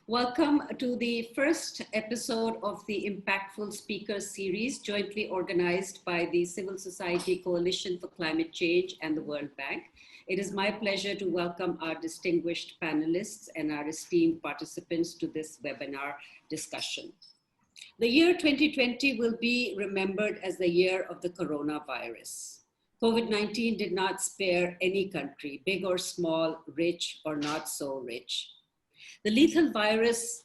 Welcome to the first episode of the Impactful Speakers series, jointly organized by the Civil Society Coalition for Climate Change and the World Bank. It is my pleasure to welcome our distinguished panelists and our esteemed participants to this webinar discussion. The year 2020 will be remembered as the year of the coronavirus. COVID-19 did not spare any country, big or small, rich or not so rich. The lethal virus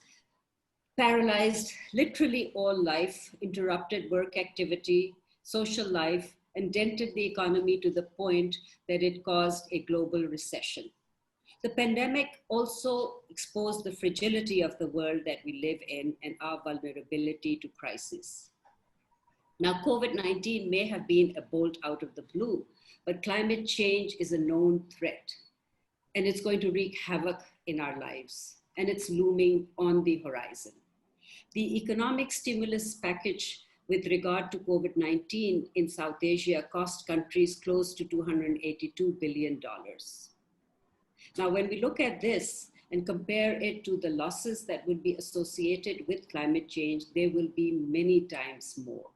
paralyzed literally all life, interrupted work activity, social life, and dented the economy to the point that it caused a global recession. The pandemic also exposed the fragility of the world that we live in and our vulnerability to crisis. Now, COVID-19 may have been a bolt out of the blue, but climate change is a known threat, and it's going to wreak havoc in our lives, and it's looming on the horizon. The economic stimulus package with regard to COVID-19 in South Asia cost countries close to $282 billion. Now, when we look at this and compare it to the losses that will be associated with climate change, there will be many times more.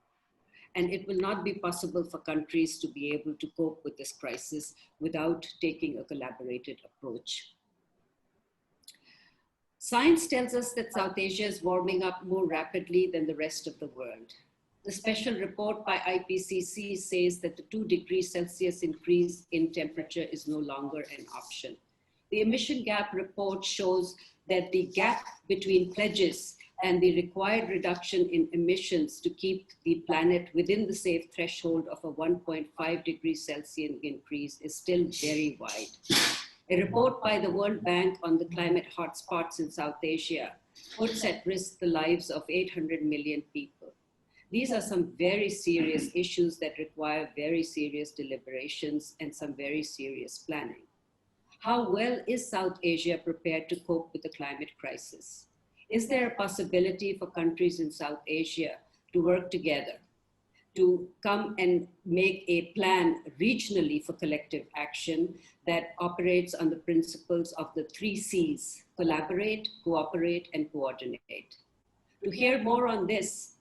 And it will not be possible for countries to be able to cope with this crisis without taking a collaborated approach. Science tells us that South Asia is warming up more rapidly than the rest of the world. The special report by IPCC says that the 2 degrees Celsius increase in temperature is no longer an option. The emission gap report shows that the gap between pledges and the required reduction in emissions to keep the planet within the safe threshold of a 1.5 degrees Celsius increase is still very wide. A report by the World Bank on the climate hotspots in South Asia puts at risk the lives of 800 million people. These are some very serious issues that require very serious deliberations and some very serious planning. How well is South Asia prepared to cope with the climate crisis? Is there a possibility for countries in South Asia to work together, to come and make a plan regionally for collective action that operates on the principles of the 3 C's: collaborate, cooperate, and coordinate? To hear more on this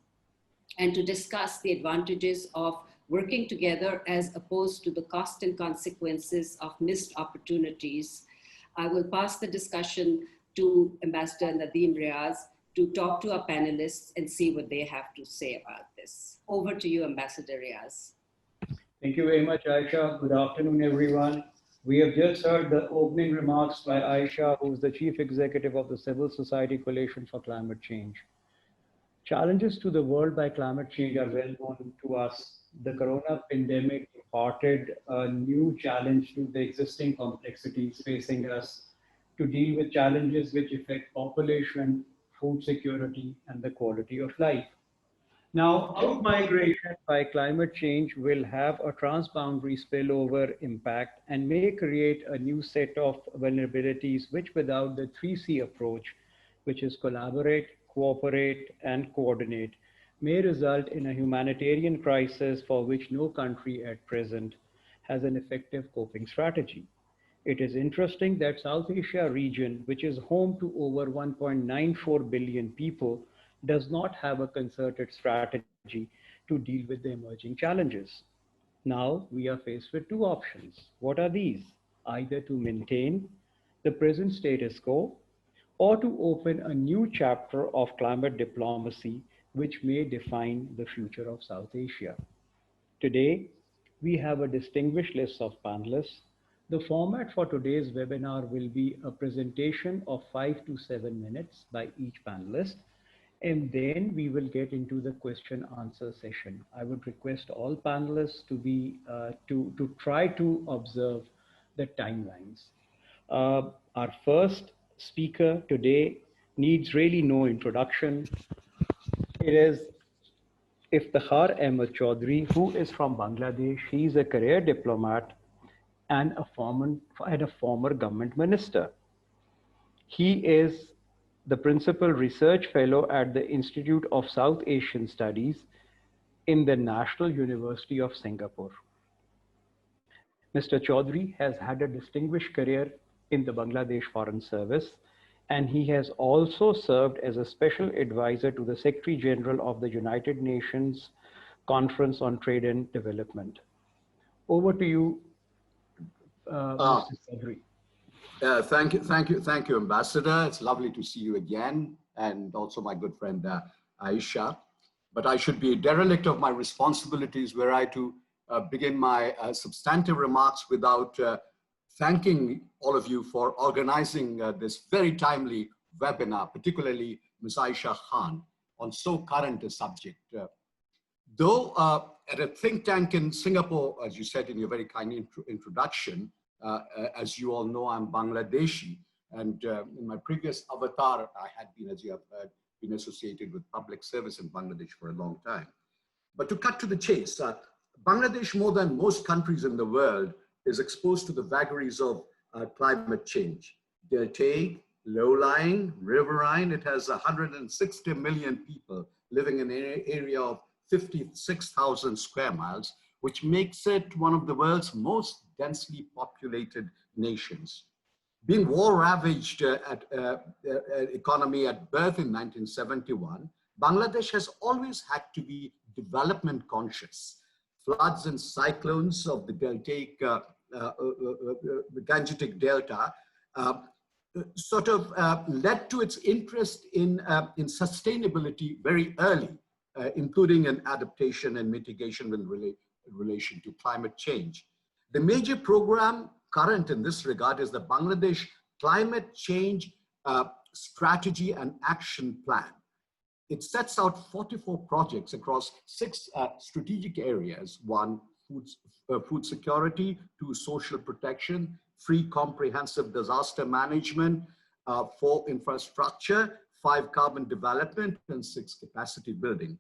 and to discuss the advantages of working together as opposed to the cost and consequences of missed opportunities, I will pass the discussion to Ambassador NADEEM RIAZ to talk to our panelists and see what they have to say about this. Over to you, Ambassador RIAZ. Thank you very much, Aisha. Good afternoon, everyone. We have just heard the opening remarks by Aisha, who is the Chief Executive of the Civil Society Coalition for Climate Change. Challenges to the world by climate change are well known to us. The corona pandemic imparted a new challenge to the existing complexities facing us to deal with challenges which affect population, food security, and the quality of life. Now, outmigration by climate change will have a transboundary spillover impact and may create a new set of vulnerabilities which, without the 3C approach, which is collaborate, cooperate, and coordinate, may result in a humanitarian crisis for which no country at present has an effective coping strategy. It is interesting that South Asia region, which is home to over 1.94 billion people, does not have a concerted strategy to deal with the emerging challenges. Now we are faced with 2 options. What are these? Either to maintain the present status quo or to open a new chapter of climate diplomacy which may define the future of South Asia. Today, we have a distinguished list of panelists. The format for today's webinar will be a presentation of 5 to 7 minutes by each panelist, and then we will get into the question answer session. I would request all panelists to be to try to observe the timelines. Our first speaker today needs really no introduction. It is IFTEKHAR Ahmed Chowdhury, who is from Bangladesh. He is a career diplomat and a former government minister. He is the Principal Research Fellow at the Institute of South Asian Studies in the National University of Singapore. Mr. Chowdhury has had a distinguished career in the Bangladesh Foreign Service and he has also served as a special advisor to the Secretary General of the United Nations Conference on Trade and Development. Over to you, Mr. Choudhury. Thank you, Ambassador. It's lovely to see you again, and also my good friend AISHA. But I should be a derelict of my responsibilities were I to begin my substantive remarks without thanking all of you for organizing this very timely webinar, particularly Ms. AISHA Khan, on so current a subject. Though at a think tank in Singapore, as you said in your very kind introduction, as you all know, I'm Bangladeshi, and in my previous avatar, I had been, as you have heard, been associated with public service in Bangladesh for a long time. But to cut to the chase, Bangladesh, more than most countries in the world, is exposed to the vagaries of climate change. Deltaic, low-lying, riverine, it has 160 million people living in an area of 56,000 square miles, which makes it one of the world's most densely populated nations. Being war-ravaged economy at birth in 1971, Bangladesh has always had to be development conscious. Floods and cyclones of the Deltaic, the Gangetic Delta sort of led to its interest in sustainability very early, including in adaptation and mitigation in relation to climate change. The major program current in this regard is the Bangladesh Climate Change Strategy and Action Plan. It sets out 44 projects across 6 strategic areas: 1, food security; 2, social protection; 3, comprehensive disaster management; 4, infrastructure; 5, carbon development; and 6, capacity building.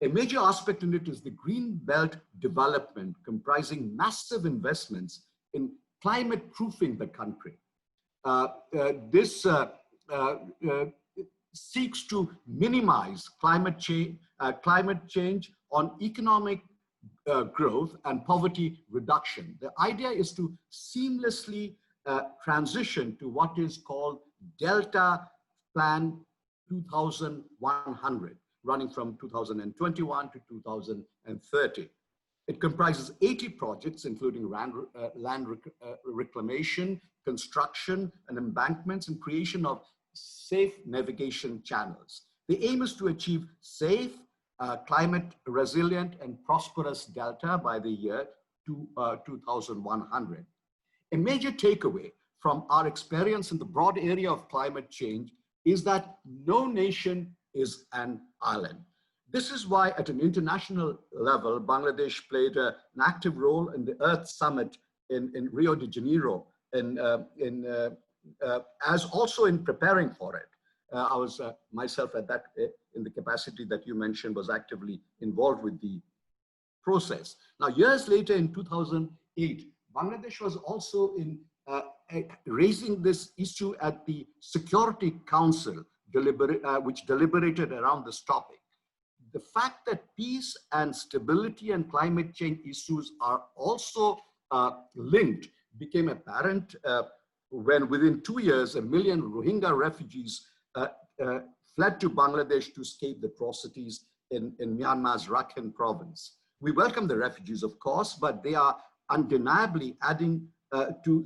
A major aspect in it is the Green Belt development, comprising massive investments in climate proofing the country. This seeks to minimize climate change on economic growth and poverty reduction. The idea is to seamlessly transition to what is called Delta Plan 2100, running from 2021 to 2030. It comprises 80 projects, including land reclamation, construction and embankments, and creation of safe navigation channels. The aim is to achieve safe, climate resilient and prosperous delta by the year 2100. A major takeaway from our experience in the broad area of climate change is that no nation is an island. This is why at an international level, Bangladesh played an active role in the Earth Summit in Rio de Janeiro, as also in preparing for it. I was myself at that, in the capacity that you mentioned, was actively involved with the process. Now, years later in 2008, Bangladesh was also in raising this issue at the Security Council, which deliberated around this topic. The fact that peace and stability and climate change issues are also linked became apparent when within 2 years, 1 million Rohingya refugees fled to Bangladesh to escape the atrocities in Myanmar's Rakhine province. We welcome the refugees, of course, but they are undeniably adding to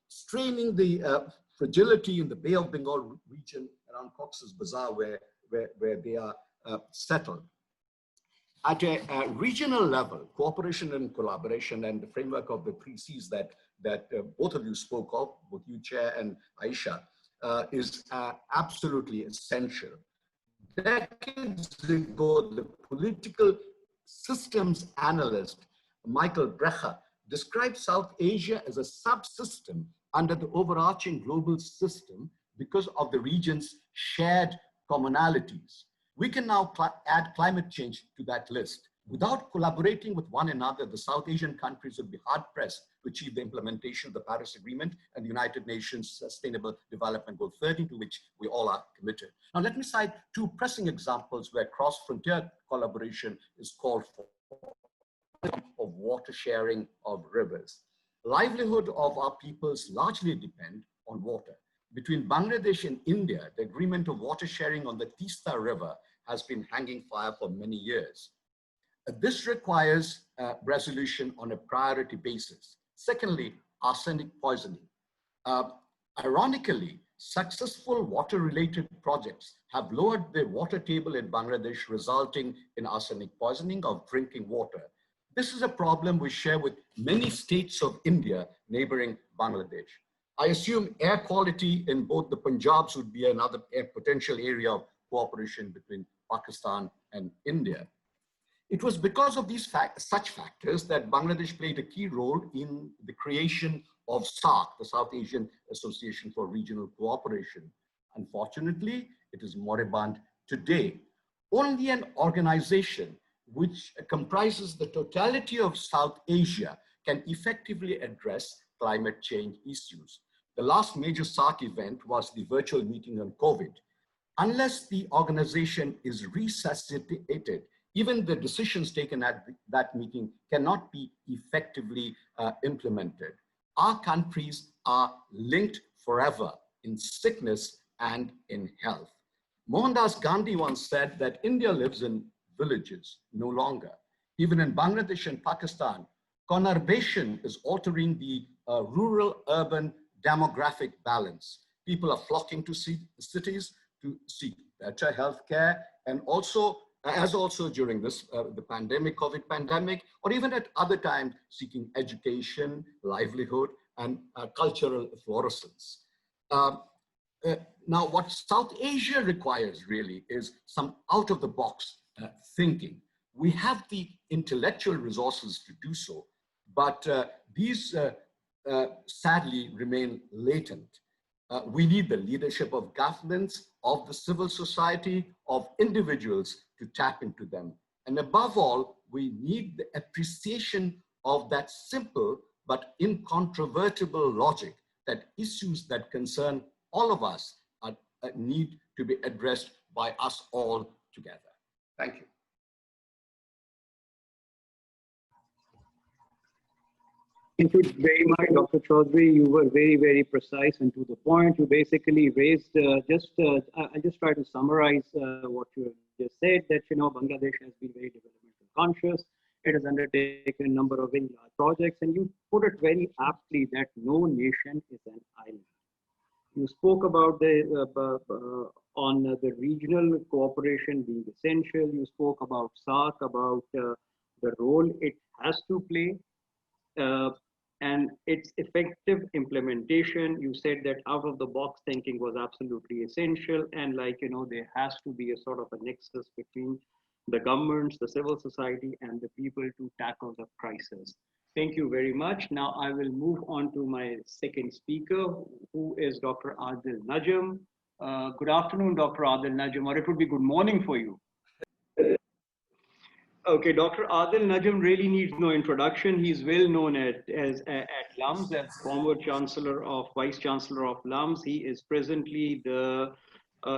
straining the fragility in the Bay of Bengal region around Cox's Bazar, where they are settled. At a regional level, cooperation and collaboration and the framework of the 3 Cs that both of you spoke of, both you, Chair, and AISHA, is absolutely essential. Decades ago, the political systems analyst Michael Brecher described South Asia as a subsystem under the overarching global system because of the region's shared commonalities. We can now add climate change to that list. Without collaborating with one another, the South Asian countries would be hard-pressed to achieve the implementation of the Paris Agreement and the United Nations Sustainable Development Goal 30, to which we all are committed. Now, let me cite 2 pressing examples where cross-frontier collaboration is called for, of water sharing of rivers. Livelihood of our peoples largely depend on water. Between Bangladesh and India, the agreement of water sharing on the Tista River has been hanging fire for many years. This requires resolution on a priority basis. Secondly, arsenic poisoning. Ironically, successful water-related projects have lowered the water table in Bangladesh, resulting in arsenic poisoning of drinking water. This is a problem we share with many states of India neighboring Bangladesh. I assume air quality in both the Punjabs would be another potential area of cooperation between Pakistan and India. It was because of these such factors that Bangladesh played a key role in the creation of SAARC, the South Asian Association for Regional Cooperation. Unfortunately, it is moribund today. Only an organization which comprises the totality of South Asia can effectively address climate change issues. The last major SAARC event was the virtual meeting on COVID. Unless the organization is resuscitated, even the decisions taken at that meeting cannot be effectively implemented. Our countries are linked forever in sickness and in health. Mohandas Gandhi once said that India lives in villages, no longer. Even in Bangladesh and Pakistan, conurbation is altering the rural-urban demographic balance. People are flocking to cities to seek better healthcare, and also, as also during this, the pandemic, COVID pandemic, or even at other times, seeking education, livelihood, and cultural fluorescence. Now, what South Asia requires really is some out-of-the-box thinking. We have the intellectual resources to do so, but these sadly remain latent. We need the leadership of governments, of the civil society, of individuals to tap into them. And above all, we need the appreciation of that simple but incontrovertible logic that issues that concern all of us need to be addressed by us all together. Thank you. Thank you very much, Dr. Chowdhury. You were very, very precise and to the point. You basically raised I just try to summarize what you just said, that, you know, Bangladesh has been very developmental conscious. It has undertaken a number of very large projects, and you put it very aptly that no nation is an island. You spoke about on the regional cooperation being essential. You spoke about SAARC, about the role it has to play. And its effective implementation. You said that out-of-the-box thinking was absolutely essential, and, like, you know, there has to be a sort of a nexus between the governments, the civil society, and the people to tackle the crisis. Thank you very much. Now I will move on to my second speaker, who is Dr. ADIL NAJAM. Good afternoon, Dr. ADIL NAJAM, or it would be good morning for you. Okay, Dr. ADIL NAJAM really needs no introduction. He's well known at LUMS as former Vice Chancellor of LUMS. He is presently the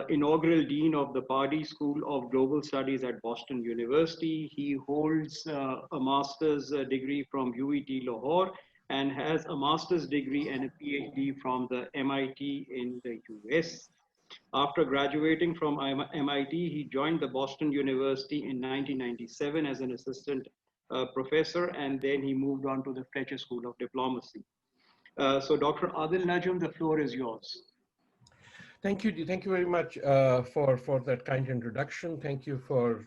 inaugural Dean of the PARDEE School of Global Studies at Boston University. He holds a master's degree from UET Lahore and has a master's degree and a PhD from the MIT in the US. After graduating from MIT, he joined the Boston University in 1997 as an assistant professor, and then he moved on to the Fletcher School of Diplomacy. So Dr. ADIL NAJAM, the floor is yours. Thank you very much for that kind introduction. Thank you for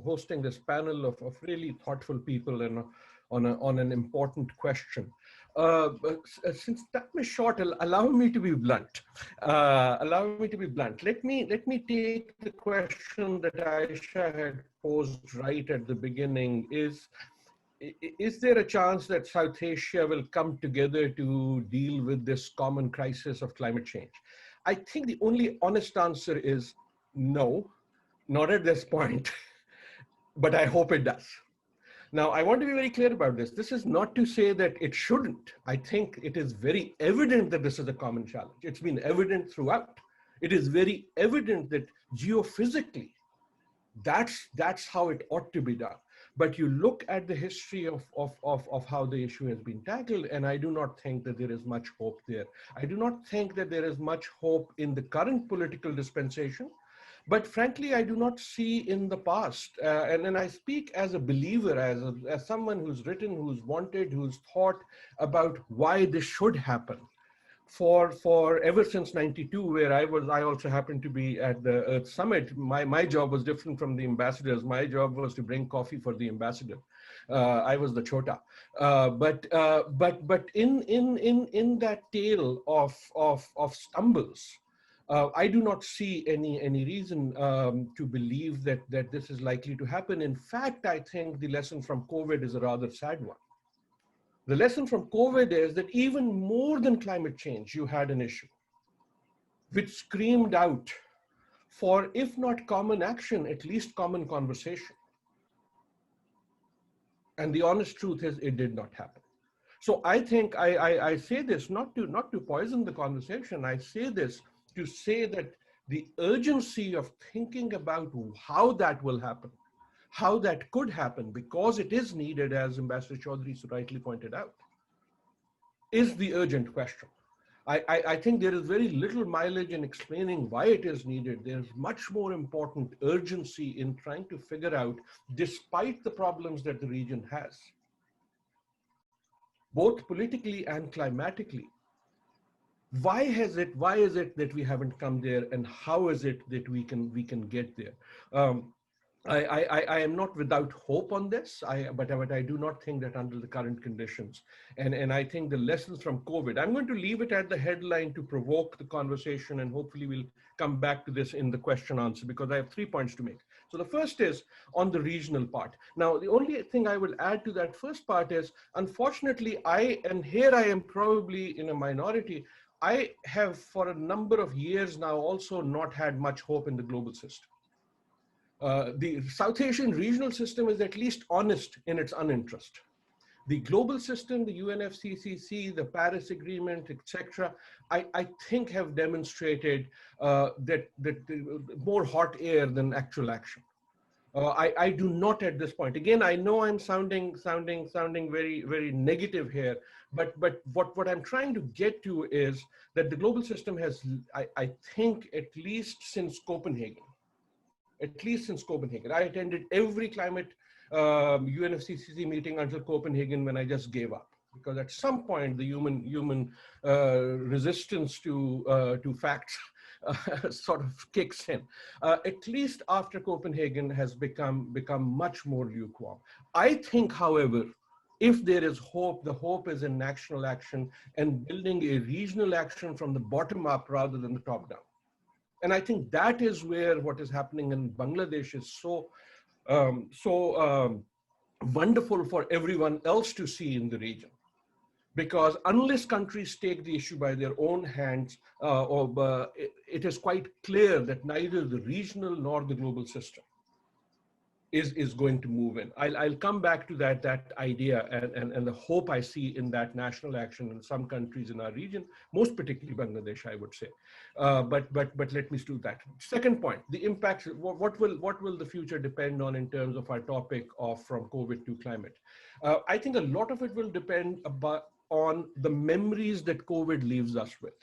hosting this panel of really thoughtful people and on an important question. But since time is short, allow me to be blunt. Let me take the question that AISHA had posed right at the beginning. Is there a chance that South Asia will come together to deal with this common crisis of climate change? I think the only honest answer is no, not at this point, but I hope it does. Now, I want to be very clear about this. This is not to say that it shouldn't. I think it is very evident that this is a common challenge. It's been evident throughout. It is very evident that geophysically, that's how it ought to be done. But you look at the history of how the issue has been tackled, and I do not think that there is much hope there. I do not think that there is much hope in the current political dispensation, but frankly, I do not see in the past. And I speak as a believer, as someone who's written, who's wanted, who's thought about why this should happen. For ever since '92, where I also happened to be at the Earth Summit. My job was different from the ambassadors. My job was to bring coffee for the ambassador. I was the chota. But in that tale of stumbles, I do not see any reason to believe that this is likely to happen. In fact, I think the lesson from COVID is a rather sad one. The lesson from COVID is that even more than climate change, you had an issue which screamed out for, if not common action, at least common conversation. And the honest truth is it did not happen. So I think I say this not to poison the conversation. I say this to say that the urgency of thinking about how that will happen, how that could happen, because it is needed, as Ambassador Chowdhury so rightly pointed out, is the urgent question. I think there is very little mileage in explaining why it is needed. There's much more important urgency in trying to figure out, despite the problems that the region has, both politically and climatically, why is it that we haven't come there, and how is it that we can get there? I am not without hope on this, but I do not think that under the current conditions, and I think the lessons from COVID, I'm going to leave it at the headline to provoke the conversation, and hopefully we'll come back to this in the question answer, because I have 3 points to make. So the first is on the regional part. Now, the only thing I will add to that first part is, unfortunately, and here I am probably in a minority, I have for a number of years now also not had much hope in the global system. The South Asian regional system is at least honest in its uninterest. The global system, the UNFCCC, the Paris Agreement, etc., I think have demonstrated that more hot air than actual action. I do not at this point. Again, I know I'm sounding very negative here, but what I'm trying to get to is that the global system has, I think, at least since Copenhagen. I attended every climate UNFCCC meeting until Copenhagen, when I just gave up, because at some point the human resistance to facts sort of kicks in. At least after Copenhagen has become much more lukewarm. I think, however, if there is hope, the hope is in national action and building a regional action from the bottom up rather than the top down. And I think that is where what is happening in Bangladesh is so wonderful for everyone else to see in the region. Because unless countries take the issue by their own hands, it is quite clear that neither the regional nor the global system is going to move in. I'll come back to that idea and the hope I see in that national action in some countries in our region, most particularly Bangladesh, I would say. But let me do that. Second point, the impacts. What will the future depend on in terms of our topic of from COVID to climate? I think a lot of it will depend on the memories that COVID leaves us with.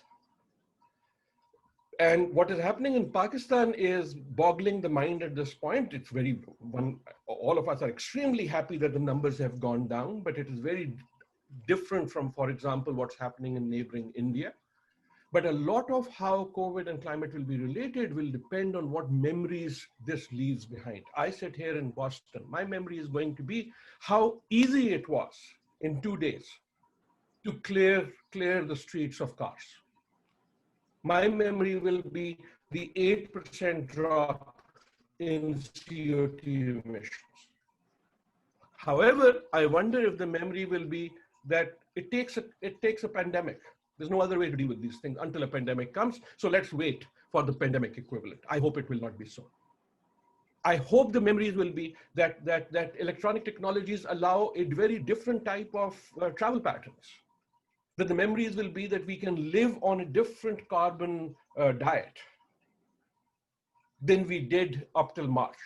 And what is happening in Pakistan is boggling the mind at this point. It's all of us are extremely happy that the numbers have gone down, but it is very different from, for example, what's happening in neighboring India. But a lot of how COVID and climate will be related will depend on what memories this leaves behind. I sit here in Boston. My memory is going to be how easy it was in 2 days to clear the streets of cars. My memory will be the 8% drop in CO2 emissions. However, I wonder if the memory will be that it takes a pandemic. There's no other way to deal with these things until a pandemic comes. So let's wait for the pandemic equivalent. I hope it will not be so. I hope the memories will be that electronic technologies allow a very different type of travel patterns. That the memories will be that we can live on a different carbon diet than we did up till March.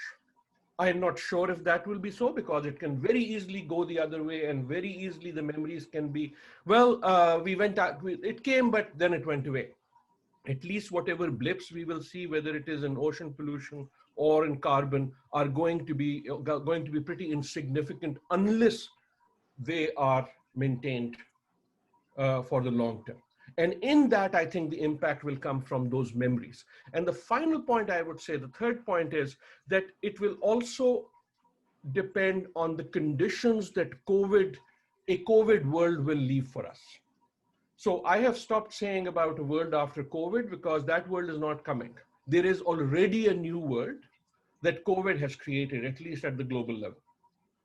I'm not sure if that will be so, because it can very easily go the other way, and very easily the memories can be, well, we went out, it came, but then it went away. At least whatever blips we will see, whether it is in ocean pollution or in carbon, are going to be pretty insignificant unless they are maintained for the long term. And in that, I think the impact will come from those memories. And the final point I would say, the third point, is that it will also depend on the conditions that a COVID world will leave for us. So I have stopped saying about a world after COVID, because that world is not coming. There is already a new world that COVID has created, at least at the global level.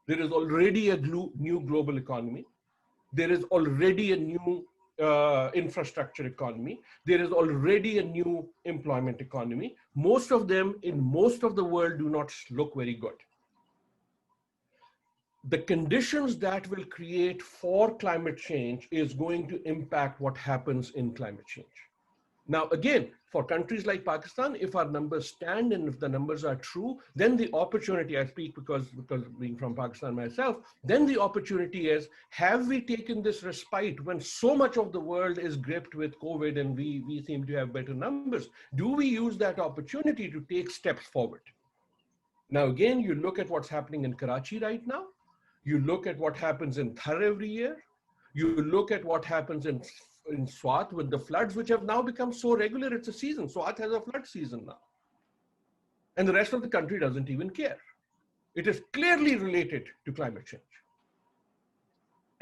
There is already a new global economy. There is already a new infrastructure economy. There is already a new employment economy. Most of them in most of the world do not look very good. The conditions that will create for climate change is going to impact what happens in climate change. Now, again, for countries like Pakistan, if our numbers stand and if the numbers are true, then the opportunity, I speak because being from Pakistan myself, then the opportunity is, have we taken this respite when so much of the world is gripped with COVID and we seem to have better numbers? Do we use that opportunity to take steps forward? Now, again, you look at what's happening in Karachi right now. You look at what happens in Thar every year. You look at what happens in Swat with the floods, which have now become so regular, it's a season. Swat has a flood season now. And the rest of the country doesn't even care. It is clearly related to climate change.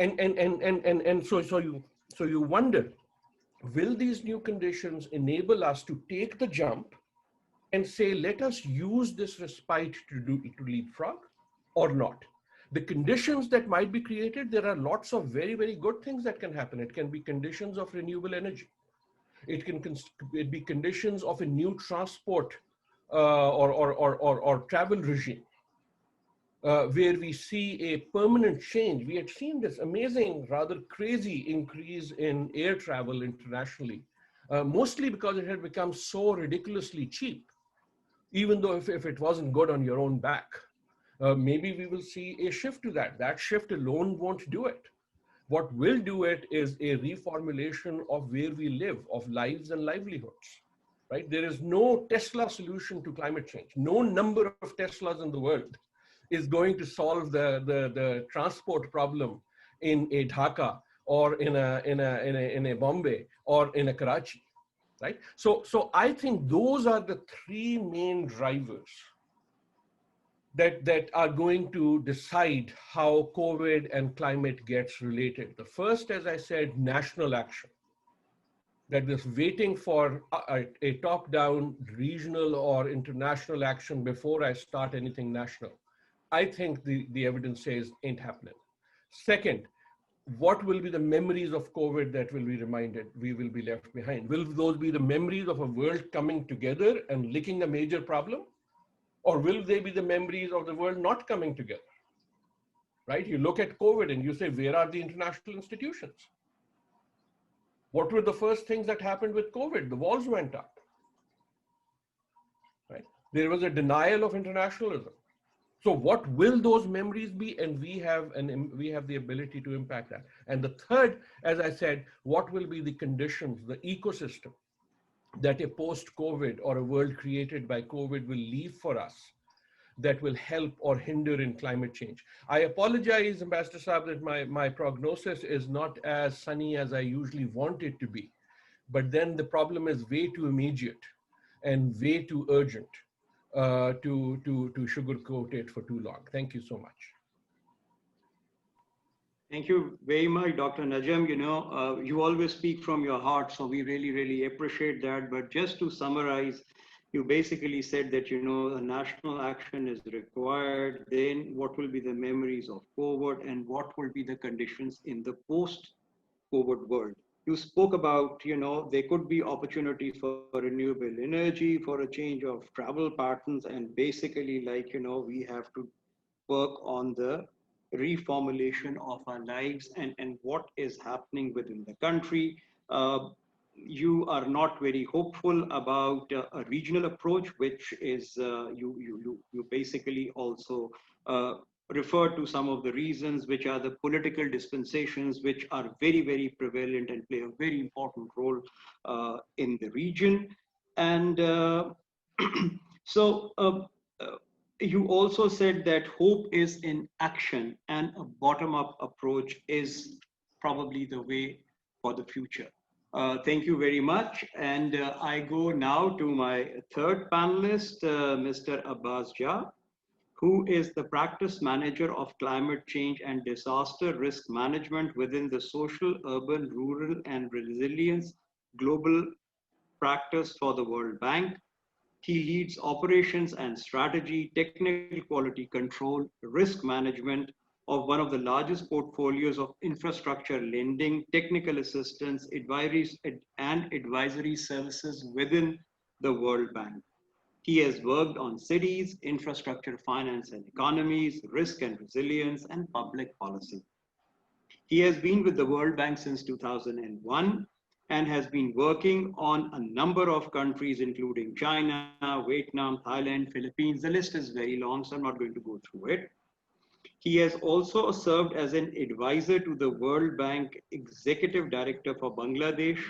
And so you wonder, will these new conditions enable us to take the jump and say, let us use this respite to leapfrog, or not? The conditions that might be created, there are lots of very, very good things that can happen. It can be conditions of renewable energy. It can be conditions of a new transport or travel regime, where we see a permanent change. We had seen this amazing, rather crazy increase in air travel internationally, mostly because it had become so ridiculously cheap, even though if it wasn't good on your own back. Maybe we will see a shift to that. That shift alone won't do it. What will do it is a reformulation of where we live, of lives and livelihoods, right? There is no Tesla solution to climate change. No number of Teslas in the world is going to solve the transport problem in a Dhaka or in a Bombay or in a Karachi, right? So I think those are the three main drivers that are going to decide how COVID and climate gets related. The first, as I said, national action. That is waiting for a top-down regional or international action before I start anything national. I think the evidence says ain't happening. Second, what will be the memories of COVID that will be reminded we will be left behind? Will those be the memories of a world coming together and licking a major problem? Or will they be the memories of the world not coming together, right? You look at COVID and you say, where are the international institutions? What were the first things that happened with COVID? The walls went up, right? There was a denial of internationalism. So what will those memories be? And we have the ability to impact that. And the third, as I said, what will be the conditions, the ecosystem that a post-COVID or a world created by COVID will leave for us that will help or hinder in climate change. I apologize, Ambassador Saab, that my prognosis is not as sunny as I usually want it to be, but then the problem is way too immediate and way too urgent to sugarcoat it for too long. Thank you so much. Thank you very much, Dr. Najam. You always speak from your heart, so we really, really appreciate that. But just to summarize, you basically said that, a national action is required. Then what will be the memories of COVID and what will be the conditions in the post-COVID world? You spoke about, there could be opportunities for renewable energy, for a change of travel patterns, and basically we have to work on the reformulation of our lives and what is happening within the country. you are not very hopeful about a regional approach, which is you basically also refer to some of the reasons, which are the political dispensations, which are very, very prevalent and play a very important role in the region. And so you also said that hope is in action, and a bottom-up approach is probably the way for the future. Thank you very much. And I go now to my third panelist, Mr. Abbas Jah, who is the practice manager of climate change and disaster risk management within the social, urban, rural, and resilience global practice for the World Bank. He leads operations and strategy, technical quality control, risk management of one of the largest portfolios of infrastructure lending, technical assistance, advisory services within the World Bank. He has worked on cities, infrastructure, finance and economies, risk and resilience, and public policy. He has been with the World Bank since 2001 and has been working on a number of countries, including China, Vietnam, Thailand, Philippines. The list is very long, so I'm not going to go through it. He has also served as an advisor to the World Bank Executive Director for Bangladesh,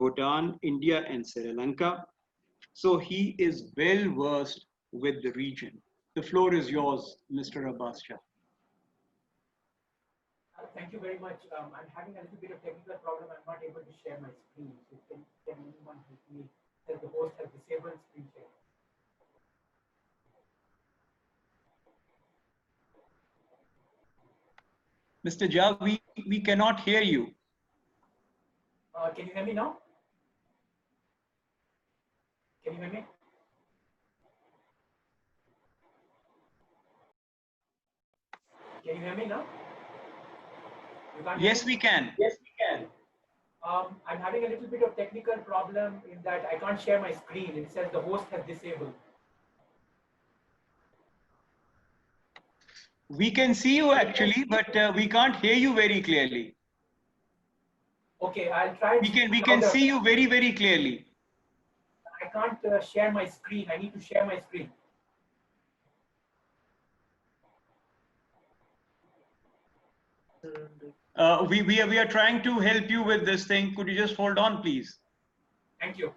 Bhutan, India, and Sri Lanka. So he is well versed with the region. The floor is yours, Mr. Abbas Jah. Thank you very much. I'm having a little bit of technical problem. I'm not able to share my screen. So can anyone help me? That the host has disabled screen share. Mr. Jah, we cannot hear you. Can you hear me now? Can you hear me? Can you hear me now? Yes, we can. Yes, we can. I'm having a little bit of technical problem in that I can't share my screen. It says the host has disabled. We can see you actually, but we can't hear you very clearly. Okay, I'll try. We can see you very, very clearly. I can't share my screen. I need to share my screen. We are trying to help you with this thing. Could you just hold on, please? Thank you.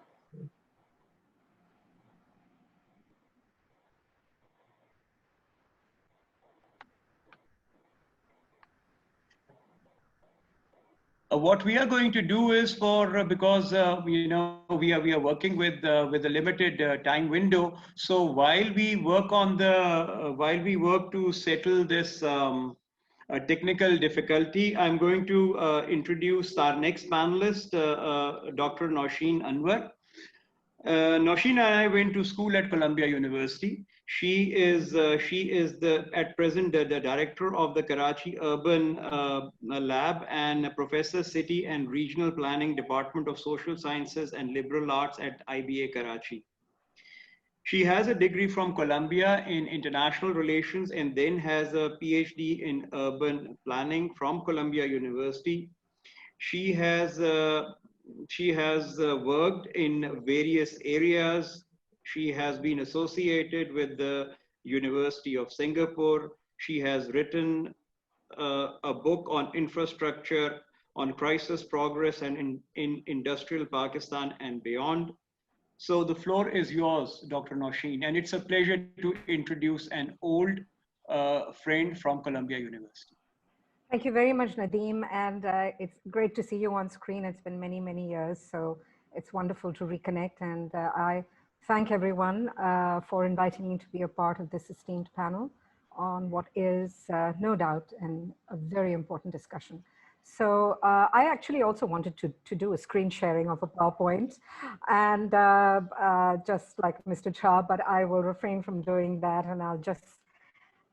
What we are going to do is because you know we are working with a limited time window. So while we work on while we work to settle this technical difficulty, I'm going to introduce our next panelist, Dr. NAUSHEEN Anwar. NAUSHEEN and I went to school at Columbia University. She is at present the director of the Karachi Urban Lab and Professor City and Regional Planning Department of Social Sciences and Liberal Arts at IBA Karachi. She has a degree from Columbia in International Relations and then has a PhD in Urban Planning from Columbia University. She has worked in various areas. She has been associated with the University of Singapore. She has written a book on infrastructure, on crisis progress and in industrial Pakistan and beyond. So the floor is yours, Dr. NAUSHEEN, and it's a pleasure to introduce an old friend from Columbia University. Thank you very much, NADEEM, and it's great to see you on screen. It's been many, many years, so it's wonderful to reconnect, and I thank everyone for inviting me to be a part of this esteemed panel on what is no doubt a very important discussion. So I actually also wanted to do a screen sharing of a PowerPoint, and just like Mr. Jah, but I will refrain from doing that, and I'll just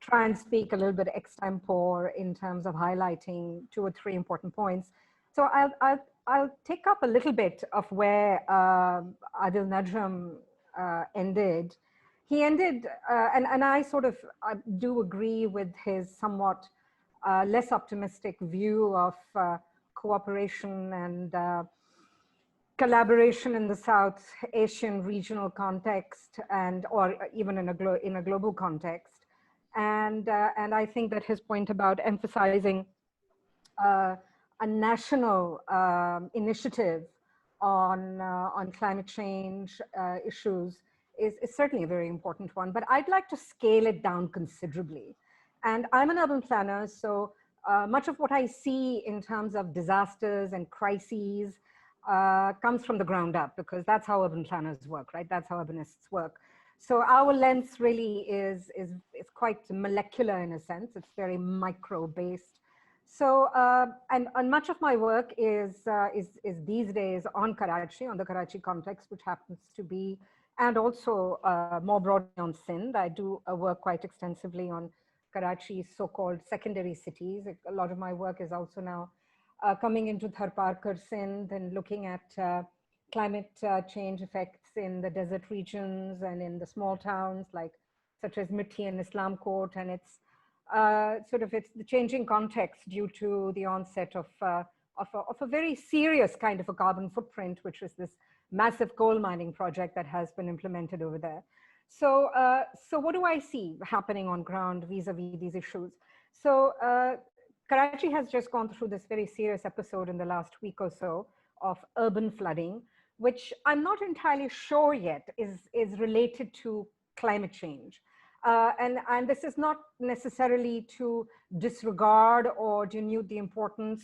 try and speak a little bit extempore in terms of highlighting 2 or 3 important points. So I'll take up a little bit of where ADIL NAJAM ended. He ended, and I sort of do agree with his somewhat less optimistic view of cooperation and collaboration in the South Asian regional context and or even in a global context. And I think that his point about emphasizing a national initiative on climate change issues is certainly a very important one. But I'd like to scale it down considerably. And I'm an urban planner, so much of what I see in terms of disasters and crises comes from the ground up, because that's how urban planners work, right? That's how urbanists work. So our lens really is quite molecular in a sense. It's very micro-based. So, and much of my work is these days on Karachi, on the Karachi context, which happens to be, and also more broadly on Sindh. I do work quite extensively on Karachi's so-called secondary cities. A lot of my work is also now coming into Tharparkar, Sindh, and looking at climate change effects in the desert regions and in the small towns like such as Mithi and Islam Court, and it's the changing context due to the onset of a very serious kind of a carbon footprint, which is this massive coal mining project that has been implemented over there. So, so what do I see happening on ground vis-a-vis these issues? So Karachi has just gone through this very serious episode in the last week or so of urban flooding, which I'm not entirely sure yet is related to climate change. And this is not necessarily to disregard or denude the importance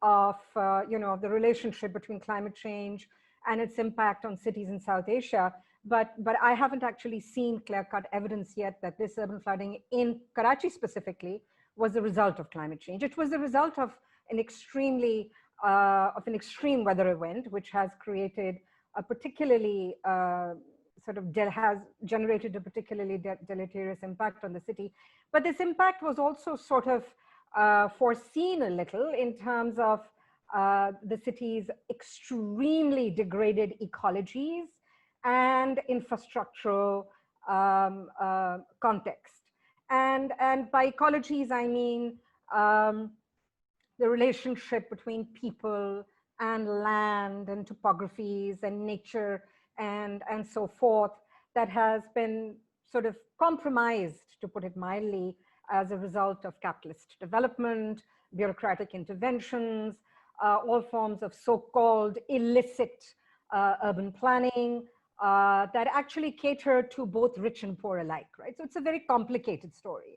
of, the relationship between climate change and its impact on cities in South Asia. But I haven't actually seen clear-cut evidence yet that this urban flooding in Karachi specifically was the result of climate change. It was the result of an extreme weather event, which has created a particularly has generated a particularly deleterious impact on the city. But this impact was also sort of foreseen a little in terms of the city's extremely degraded ecologies and infrastructural context. And by ecologies, I mean the relationship between people and land and topographies and nature and so forth, that has been sort of compromised, to put it mildly, as a result of capitalist development, bureaucratic interventions, all forms of so-called illicit urban planning that actually cater to both rich and poor alike, right? So it's a very complicated story.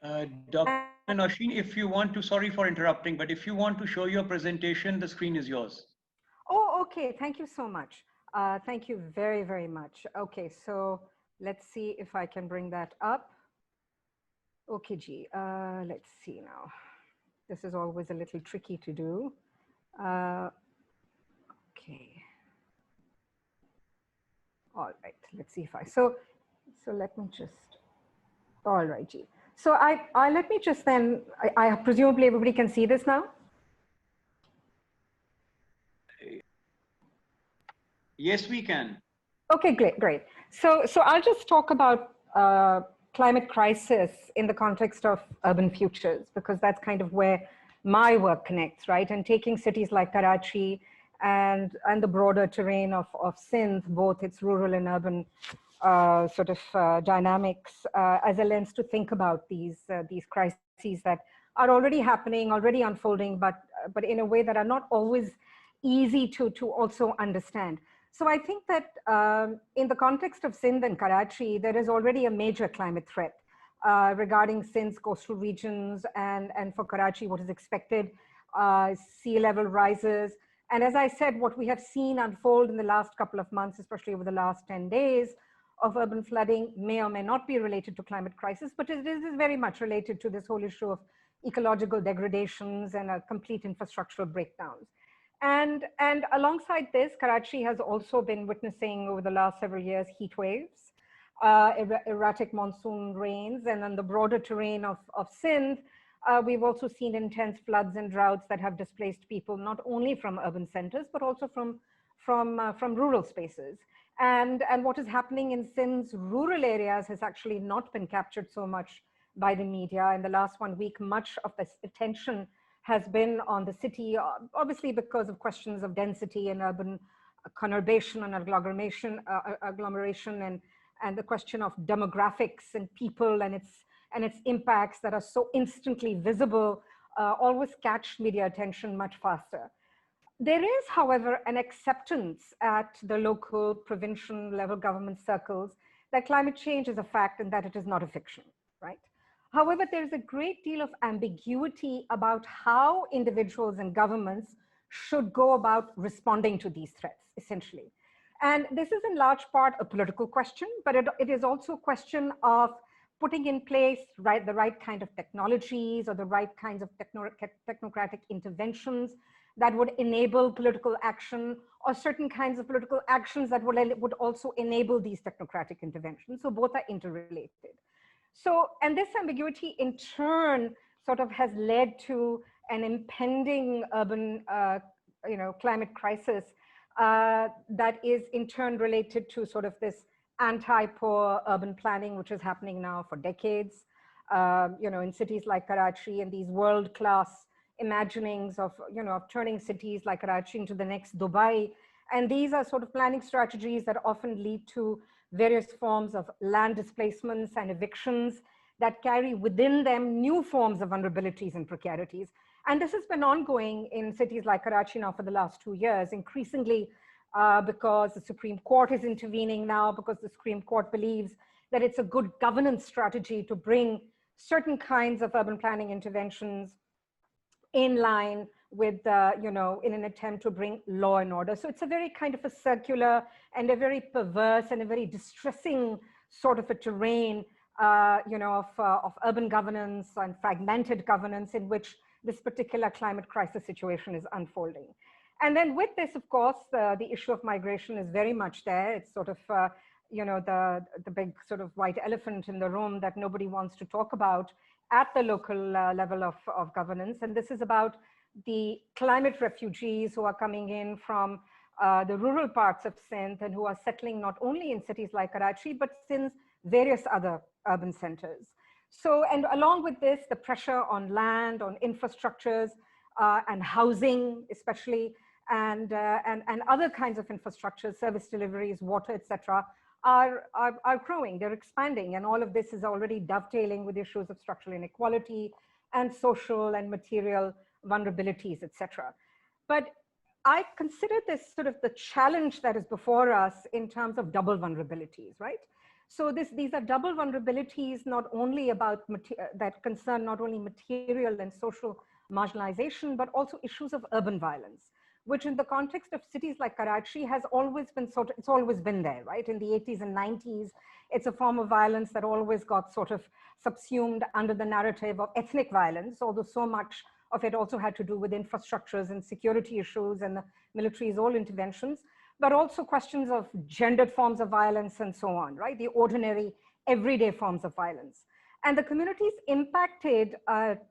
Dr. NAUSHEEN, if you want to, sorry for interrupting, but if you want to show your presentation, the screen is yours. Oh, okay, thank you so much. Thank you very, very much. Okay, so let's see if I can bring that up. Okay, G, let's see now. This is always a little tricky to do. Okay. All right, let's see if so let me just, all right, G. So let me just then, I presumably everybody can see this now? Yes, we can. Okay, great. So I'll just talk about climate crisis in the context of urban futures, because that's kind of where my work connects, right? And taking cities like Karachi and the broader terrain of Sindh, both its rural and urban dynamics, as a lens to think about these crises that are already happening, already unfolding, but in a way that are not always easy to also understand. So I think that in the context of Sindh and Karachi, there is already a major climate threat regarding Sindh's coastal regions, and for Karachi, what is expected, sea level rises. And as I said, what we have seen unfold in the last couple of months, especially over the last 10 days of urban flooding, may or may not be related to climate crisis, but it is very much related to this whole issue of ecological degradations and complete infrastructural breakdowns. And alongside this, Karachi has also been witnessing over the last several years heat waves, erratic monsoon rains, and on the broader terrain of Sindh, we've also seen intense floods and droughts that have displaced people not only from urban centers but also from rural spaces. And what is happening in Sindh's rural areas has actually not been captured so much by the media. In the last 1 week, much of this attention has been on the city, obviously because of questions of density and urban conurbation and agglomeration and the question of demographics and people and its impacts that are so instantly visible always catch media attention much faster. There is, however, an acceptance at the local, provincial level government circles that climate change is a fact and that it is not a fiction, right? However, there is a great deal of ambiguity about how individuals and governments should go about responding to these threats, essentially. And this is in large part a political question, but it is also a question of putting in place the right kind of technologies or the right kinds of technocratic interventions that would enable political action, or certain kinds of political actions that would also enable these technocratic interventions. So both are interrelated. So, and this ambiguity in turn sort of has led to an impending urban climate crisis that is in turn related to sort of this anti-poor urban planning, which is happening now for decades, in cities like Karachi, and these world-class imaginings of, of turning cities like Karachi into the next Dubai. And these are sort of planning strategies that often lead to various forms of land displacements and evictions that carry within them new forms of vulnerabilities and precarities. And this has been ongoing in cities like Karachi now for the last 2 years, increasingly because the Supreme Court is intervening now, because the Supreme Court believes that it's a good governance strategy to bring certain kinds of urban planning interventions in line with, in an attempt to bring law and order. So it's a very kind of a circular and a very perverse and a very distressing sort of a terrain, of urban governance and fragmented governance in which this particular climate crisis situation is unfolding. And then with this, of course, the issue of migration is very much there. It's sort of, the big sort of white elephant in the room that nobody wants to talk about at the local level of governance. And this is about the climate refugees who are coming in from the rural parts of Sindh and who are settling not only in cities like Karachi, but in various other urban centers. So, and along with this, the pressure on land, on infrastructures and housing, especially, and other kinds of infrastructure, service deliveries, water, etc., are growing, they're expanding. And all of this is already dovetailing with issues of structural inequality and social and material vulnerabilities, etc. But I consider this sort of the challenge that is before us in terms of double vulnerabilities, right? So these are double vulnerabilities, not only about that concern not only material and social marginalization, but also issues of urban violence, which in the context of cities like Karachi has always been it's always been there, right? In the 80s and 90s, it's a form of violence that always got sort of subsumed under the narrative of ethnic violence, although so much of it also had to do with infrastructures and security issues and the military's all interventions, but also questions of gendered forms of violence and so on, right? The ordinary, everyday forms of violence. And the communities impacted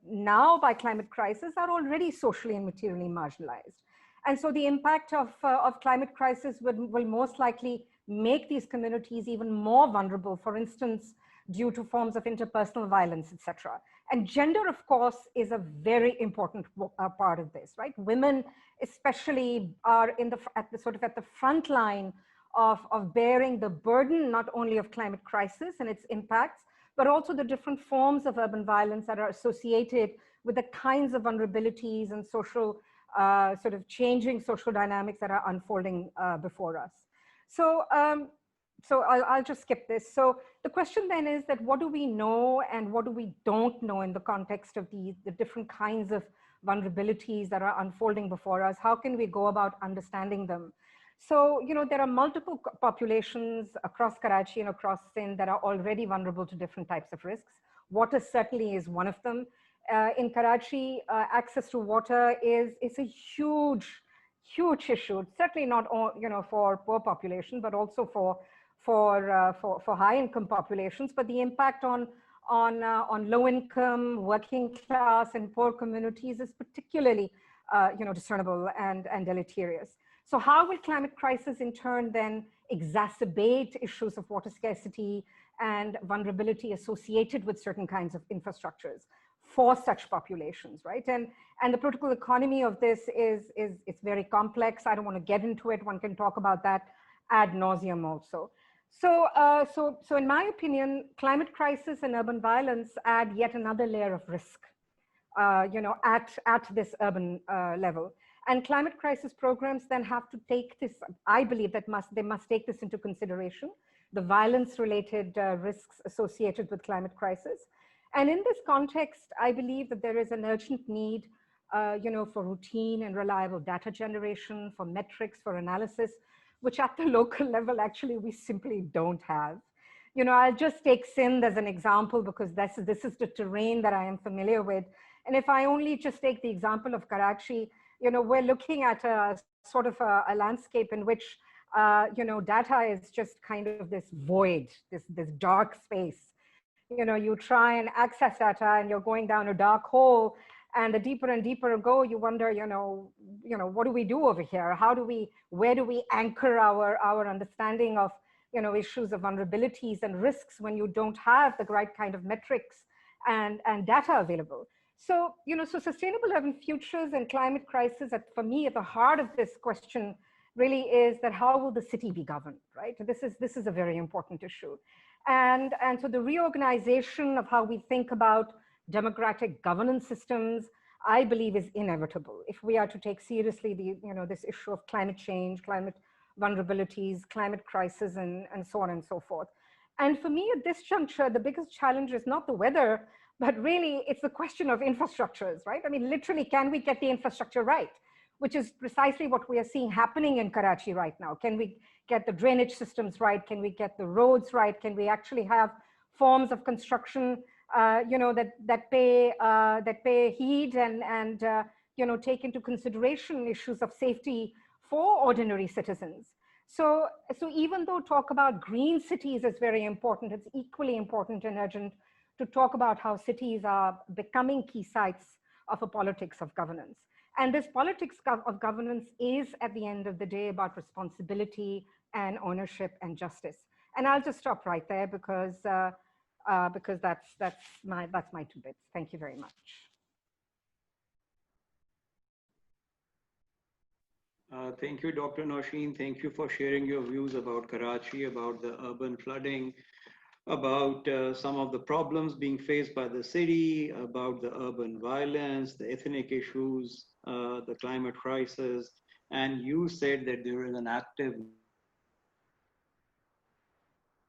now by climate crisis are already socially and materially marginalized. And so the impact of climate crisis will most likely make these communities even more vulnerable, for instance, due to forms of interpersonal violence, etc. And gender, of course, is a very important part of this, right? Women especially are at the front line of bearing the burden, not only of climate crisis and its impacts, but also the different forms of urban violence that are associated with the kinds of vulnerabilities and social sort of changing social dynamics that are unfolding before us. So, I'll just skip this. So the question then is that what do we know and what do we don't know in the context of the different kinds of vulnerabilities that are unfolding before us? How can we go about understanding them? So, there are multiple populations across Karachi and across Sindh that are already vulnerable to different types of risks. Water certainly is one of them. In Karachi, access to water is a huge issue. It's certainly not, for poor population, but also for high income populations. But the impact on low income, working class, and poor communities is particularly, discernible and deleterious. So how will climate crisis in turn then exacerbate issues of water scarcity and vulnerability associated with certain kinds of infrastructures? for such populations, right? And the political economy of this is it's very complex. I don't want to get into it. One can talk about that ad nauseum also. So, so in my opinion, climate crisis and urban violence add yet another layer of risk, you know, at this urban level. And climate crisis programs then have to take this, I believe that they must take this into consideration, the violence-related risks associated with climate crisis. And in this context, I believe that there is an urgent need, you know, for routine and reliable data generation, for metrics, for analysis, which at the local level, actually, we simply don't have. You know, I'll just take Sindh as an example because this is the terrain that I am familiar with. And if I only just take the example of Karachi, you know, we're looking at a sort of a landscape in which, you know, data is just kind of this void, this dark space. You know, you try and access data and you're going down a dark hole, and the deeper and deeper you go, you wonder, you know, what do we do over here? Where do we anchor our understanding of, you know, issues of vulnerabilities and risks when you don't have the right kind of metrics and data available? So, you know, so sustainable urban futures and climate crisis, for me, at the heart of this question really is that how will the city be governed, right? This is a very important issue. And so the reorganization of how we think about democratic governance systems, I believe, is inevitable if we are to take seriously the, you know, this issue of climate change, climate vulnerabilities, climate crisis, and so on and so forth. And for me at this juncture, the biggest challenge is not the weather, but really it's the question of infrastructures, right? I mean, literally, can we get the infrastructure right? Which is precisely what we are seeing happening in Karachi right now. Can we get the drainage systems right? Can we get the roads right? Can we actually have forms of construction, you know, that pay heed and you know, take into consideration issues of safety for ordinary citizens? So even though talk about green cities is very important, it's equally important and urgent to talk about how cities are becoming key sites of a politics of governance. And this politics of governance is, at the end of the day, about responsibility and ownership and justice. And I'll just stop right there because that's my 2 bits. Thank you very much. Thank you, Dr. Nausheen. Thank you for sharing your views about Karachi, about the urban flooding, about some of the problems being faced by the city, about the urban violence, the ethnic issues, the climate crisis. And you said that there is an active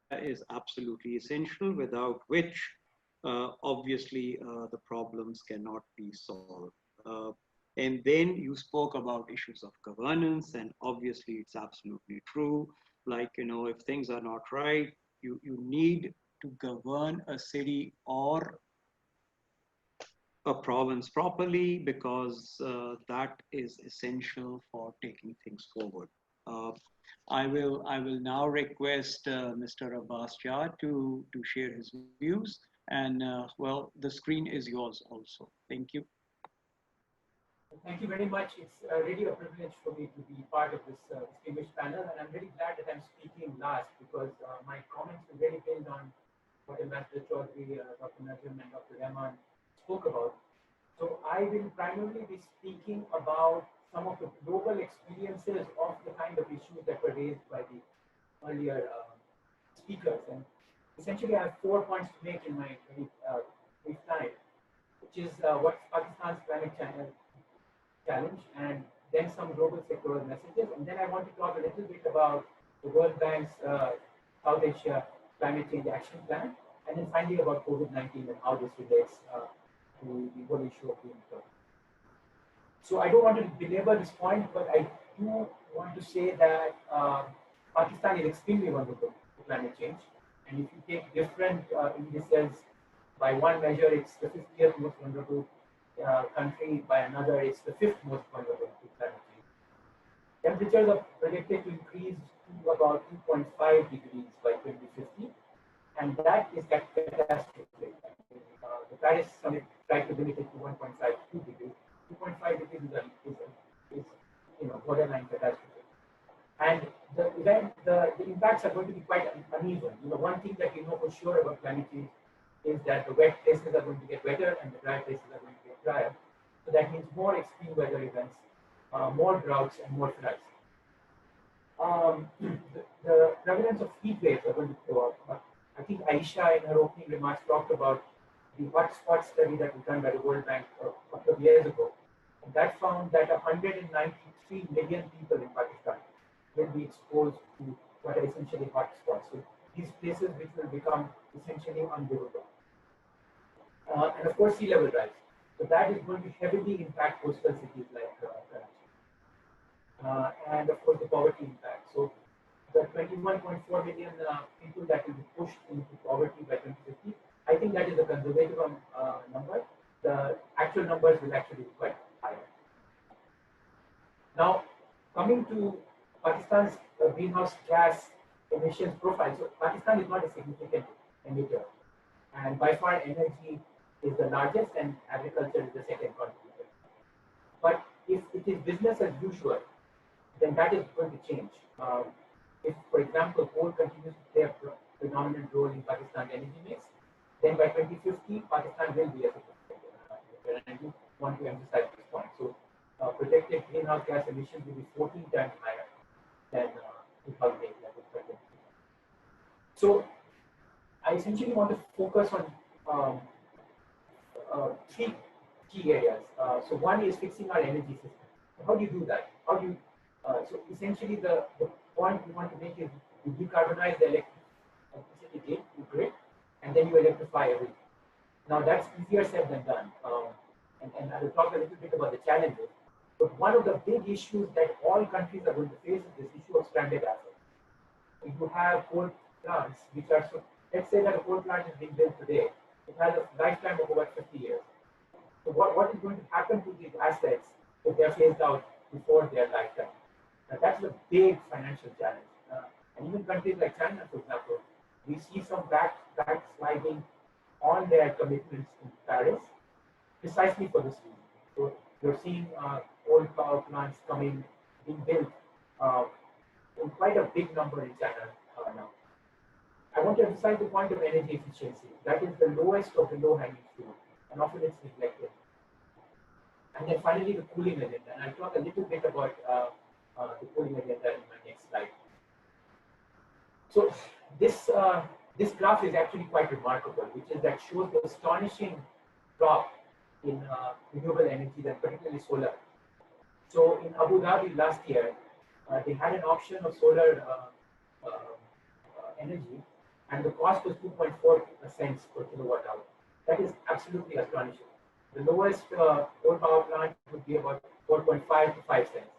that is absolutely essential, without which obviously the problems cannot be solved. And then you spoke about issues of governance, and obviously it's absolutely true. Like, you know, if things are not right, you need to govern a city or a province properly, because that is essential for taking things forward. I will now request Mr. Abbas Shah to share his views, and well, the screen is yours also. Thank you. Thank you very much. It's really a privilege for me to be part of this distinguished panel, and I'm very glad that I'm speaking last, because my comments will really build on what Ambassador Choudhury, Dr. NAJAM, and Dr. Rahman spoke about. So I will primarily be speaking about some of the global experiences of the kind of issues that were raised by the earlier speakers. And essentially, I have 4 points to make in my very brief time, which is what's Pakistan's climate challenge, and then some global sectoral messages. And then I want to talk a little bit about the World Bank's South Asia Climate Change Action Plan, and then finally about COVID-19 and how this relates to the whole issue of the info. So I don't want to belabor this point, but I do want to say that Pakistan is extremely vulnerable to climate change. And if you take different indices, by one measure, it's the 50th most vulnerable country, by another, it's the 5th most vulnerable to climate change. Temperatures are predicted to increase to about 2.5 degrees by 2050, and that is catastrophic. The Paris Summit tried to limit it to 1.52 degrees. 2.5 degrees is you know, borderline catastrophe. And the impacts are going to be quite uneven. You know, one thing that we know for sure about climate change is that the wet places are going to get wetter and the dry places are going to get drier. So that means more extreme weather events, more droughts, and more floods. The prevalence of heat waves are going to go up. I think AISHA in her opening remarks talked about the hotspot study that was done by the World Bank a couple of years ago. And that found that 193 million people in Pakistan will be exposed to what are essentially hotspots. So these places which will become essentially unlivable. And of course, sea level rise. So that is going to heavily impact coastal cities like Karachi. And of course, the poverty impact. So the 21.4 million people that will be pushed into poverty by 2050, I think that is a conservative number. The actual numbers will actually be quite higher. Now, coming to Pakistan's greenhouse gas emissions profile. So Pakistan is not a significant emitter. And by far, energy is the largest and agriculture is the second contributor. But if it is business as usual, then that is going to change. If, for example, coal continues to play a predominant role in Pakistan's energy mix, then by 2050, Pakistan will be a significant emitter. And I do want to emphasize this point. So projected greenhouse gas emissions will be 14 times higher than 2008 levels. So I essentially want to focus on three key areas. So one is fixing our energy system. How do you do that? How do you so essentially the point we want to make is you decarbonize the electricity grid and then you electrify everything. Now that's easier said than done. And I will talk a little bit about the challenges. But one of the big issues that all countries are going to face is this issue of stranded assets. If you have coal plants, which are, so let's say that a coal plant is being built today, it has a lifetime of about 50 years. So what is going to happen to these assets if they're phased out before their lifetime? Now that's a big financial challenge. And even countries like China, for example, we see some backsliding on their commitments in Paris, precisely for this reason. So you're seeing old power plants being built in quite a big number in China now. I want to emphasize the point of energy efficiency. That is the lowest of the low-hanging fruit, and often it's neglected. And then finally, the cooling agenda. And I'll talk a little bit about the cooling agenda in my next slide. So this graph is actually quite remarkable, which is that shows the astonishing drop in renewable energy, and particularly solar. So in Abu Dhabi last year, they had an option of solar energy, and the cost was 2.4 cents per kilowatt hour. That is absolutely astonishing. The lowest coal power plant would be about 4.5 to 5 cents.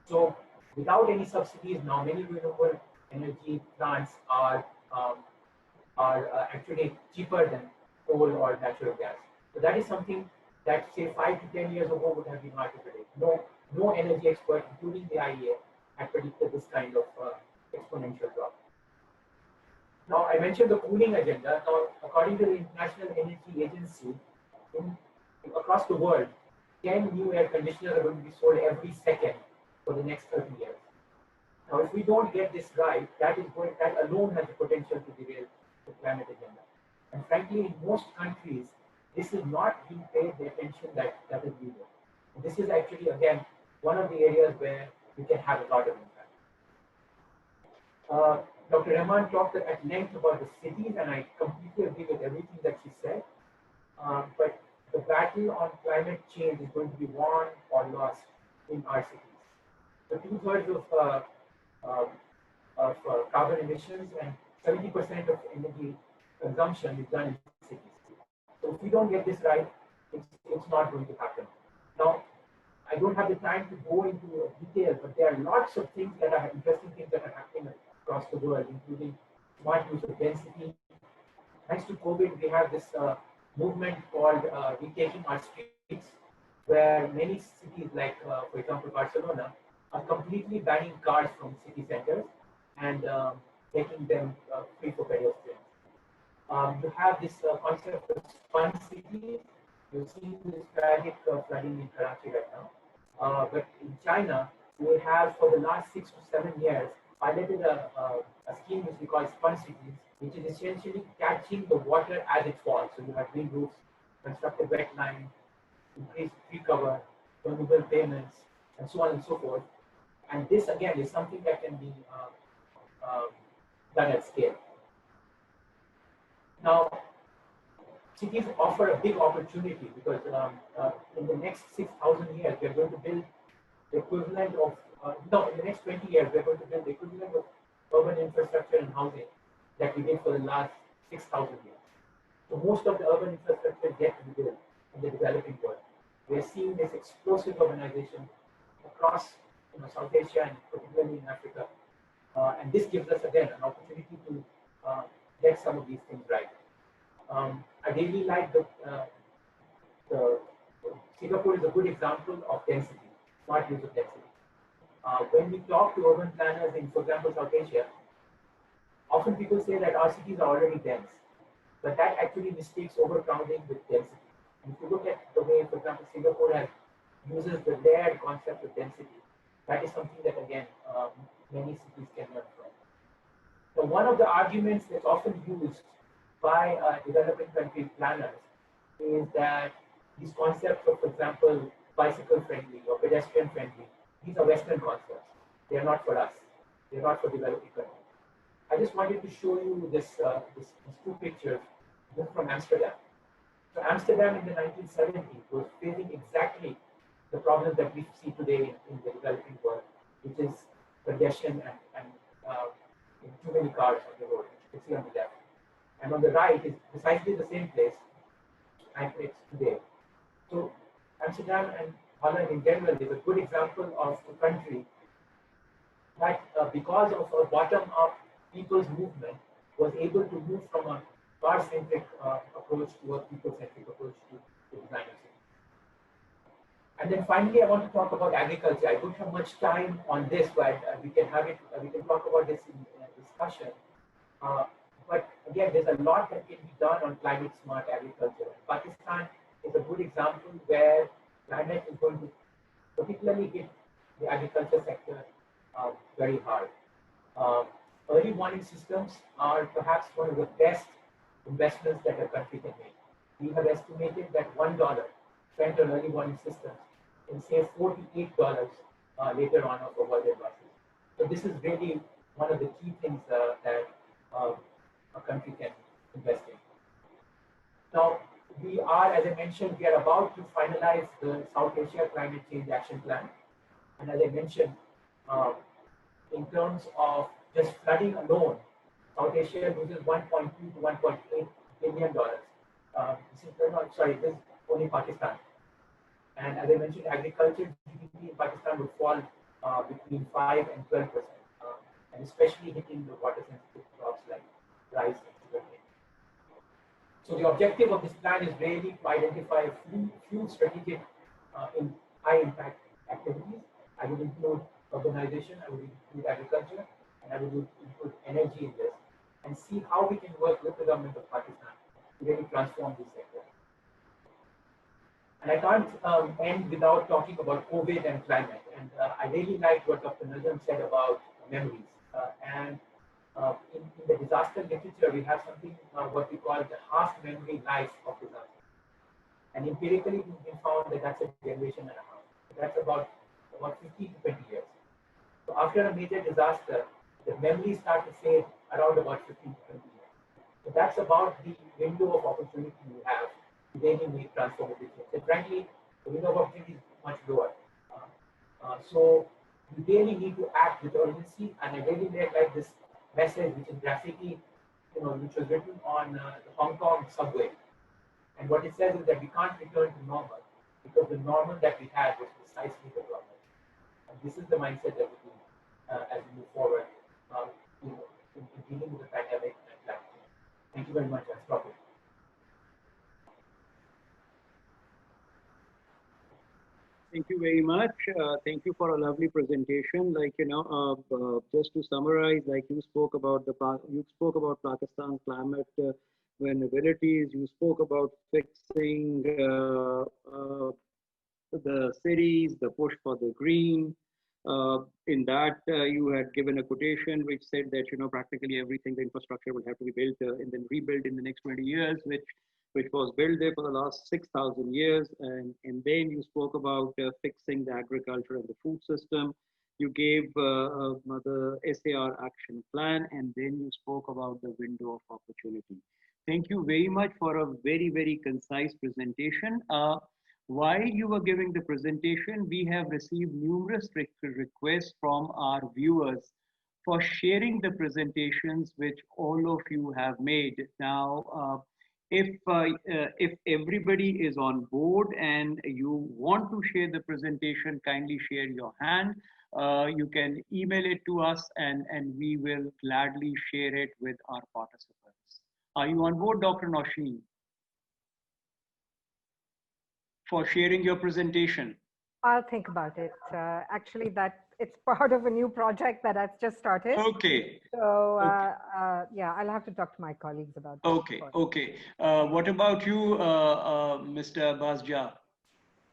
So without any subsidies, now many renewable energy plants are actually cheaper than coal or natural gas. So that is something that, say, 5 to 10 years ago would have been hard to predict. No energy expert, including the IEA, had predicted this kind of exponential drop. Now, I mentioned the cooling agenda. Now, according to the International Energy Agency, across the world, 10 new air conditioners are going to be sold every second for the next 30 years. Now, if we don't get this right, that alone has the potential to derail the climate agenda. And frankly, in most countries, this is not being paid the attention that is needed. And this is actually, again, one of the areas where we can have a lot of impact. Dr. Rahman talked at length about the cities, and I completely agree with everything that she said. But the battle on climate change is going to be won or lost in our cities. So 2/3 of carbon emissions and 70% of energy consumption is done in cities. So if we don't get this right, it's not going to happen. Now, I don't have the time to go into detail, but there are lots of things that are interesting things that are happening across the world, including smart use of density. Thanks to COVID, we have this movement called Retaking Our Streets, where many cities like, for example, Barcelona, are completely banning cars from city centers and making them free for pedestrians. You have this concept of fun cities. You're seeing this tragic flooding in Karachi right now. But in China, we have for the last 6 to 7 years piloted a scheme which we call fun cities, which is essentially catching the water as it falls. So you have green roofs, constructed wetline, increased tree cover, permeable pavements, and so on and so forth. And this again is something that can be done at scale. Now, cities offer a big opportunity because in the next 6,000 years, we're going to build the equivalent of, in the next 20 years, we're going to build the equivalent of urban infrastructure and housing that we did for the last 6,000 years. So most of the urban infrastructure is yet to be built in the developing world. We're seeing this explosive urbanization across South Asia and particularly in Africa. And this gives us, again, an opportunity to get some of these things right. I really like the Singapore is a good example of density, smart use of density. When we talk to urban planners in, for example, South Asia, often people say that our cities are already dense, but that actually mistakes overcrowding with density. And if you look at the way, for example, Singapore uses the layered concept of density, that is something that, again, many cities can learn from. So one of the arguments that's often used by developing country planners is that these concepts of, for example, bicycle friendly or pedestrian friendly, these are Western concepts. They are not for us. They're not for developing countries. I just wanted to show you these two pictures from Amsterdam. So Amsterdam in the 1970s was facing exactly the problems that we see today in the developing world, which is congestion and too many cars on the road, which you can see on the left. And on the right is precisely the same place and it's today. So Amsterdam and Holland in general is a good example of a country that because of a bottom-up people's movement was able to move from a car-centric approach to a people-centric approach to design of cities. And then finally, I want to talk about agriculture. I don't have much time on this, but we can talk about this in discussion. But again, there's a lot that can be done on climate smart agriculture. Pakistan is a good example where climate is going to particularly hit the agriculture sector very hard. Early warning systems are perhaps one of the best investments that a country can make. We have estimated that $1 spent on early warning systems can save $48 later on of avoided losses. So this is really one of the key things that a country can invest in. Now, we are, as I mentioned, we are about to finalize the South Asia Climate Change Action Plan. And as I mentioned, in terms of just flooding alone, South Asia loses $1.2 to $1.8 billion. This is only Pakistan. And as I mentioned, agriculture GDP in Pakistan would fall between 5 and 12%, and especially hitting the water-sensitive crops like rice and sugarcane. So the objective of this plan is really to identify few strategic high-impact activities. I would include urbanization, I would include agriculture, and I would include energy in this, and see how we can work with the government of Pakistan to really transform this sector. And I can't end without talking about COVID and climate. And I really liked what Dr. NAJAM said about memories. In the disaster literature, we have something what we call the half memory life of disaster. And empirically, it's been found that that's a generation and a half. So that's about 15 to 20 years. So after a major disaster, the memories start to fade around about 15 to 20 years. So that's about the window of opportunity you have to really make transformative change. And frankly, the window of opportunity is much lower. So you really need to act with urgency. And I really like this message, which is graphically, which was written on the Hong Kong subway. And what it says is that we can't return to normal because the normal that we had was precisely the problem. And this is the mindset that we need as we move forward in dealing with the pandemic and climate change. Thank you very much. I'll stop it. Thank you very much. Thank you for a lovely presentation. Just to summarize, like you spoke about Pakistan's climate vulnerabilities. You spoke about fixing the cities, the push for the green, In that, you had given a quotation which said that, you know, practically everything, the infrastructure will have to be built and then rebuilt in the next 20 years, which was built there for the last 6,000 years. And then you spoke about fixing the agriculture and the food system. You gave the SAR action plan, and then you spoke about the window of opportunity. Thank you very much for a very, very concise presentation. While you were giving the presentation, we have received numerous requests from our viewers for sharing the presentations which all of you have made. Now, if everybody is on board and you want to share the presentation, kindly share your hand. You can email it to us and we will gladly share it with our participants. Are you on board, Dr. NAUSHEEN, for sharing your presentation? I'll think about it. Actually, it's part of a new project that I've just started. Okay. So yeah, I'll have to talk to my colleagues about that. Okay, okay. What about you, Mr. Basja?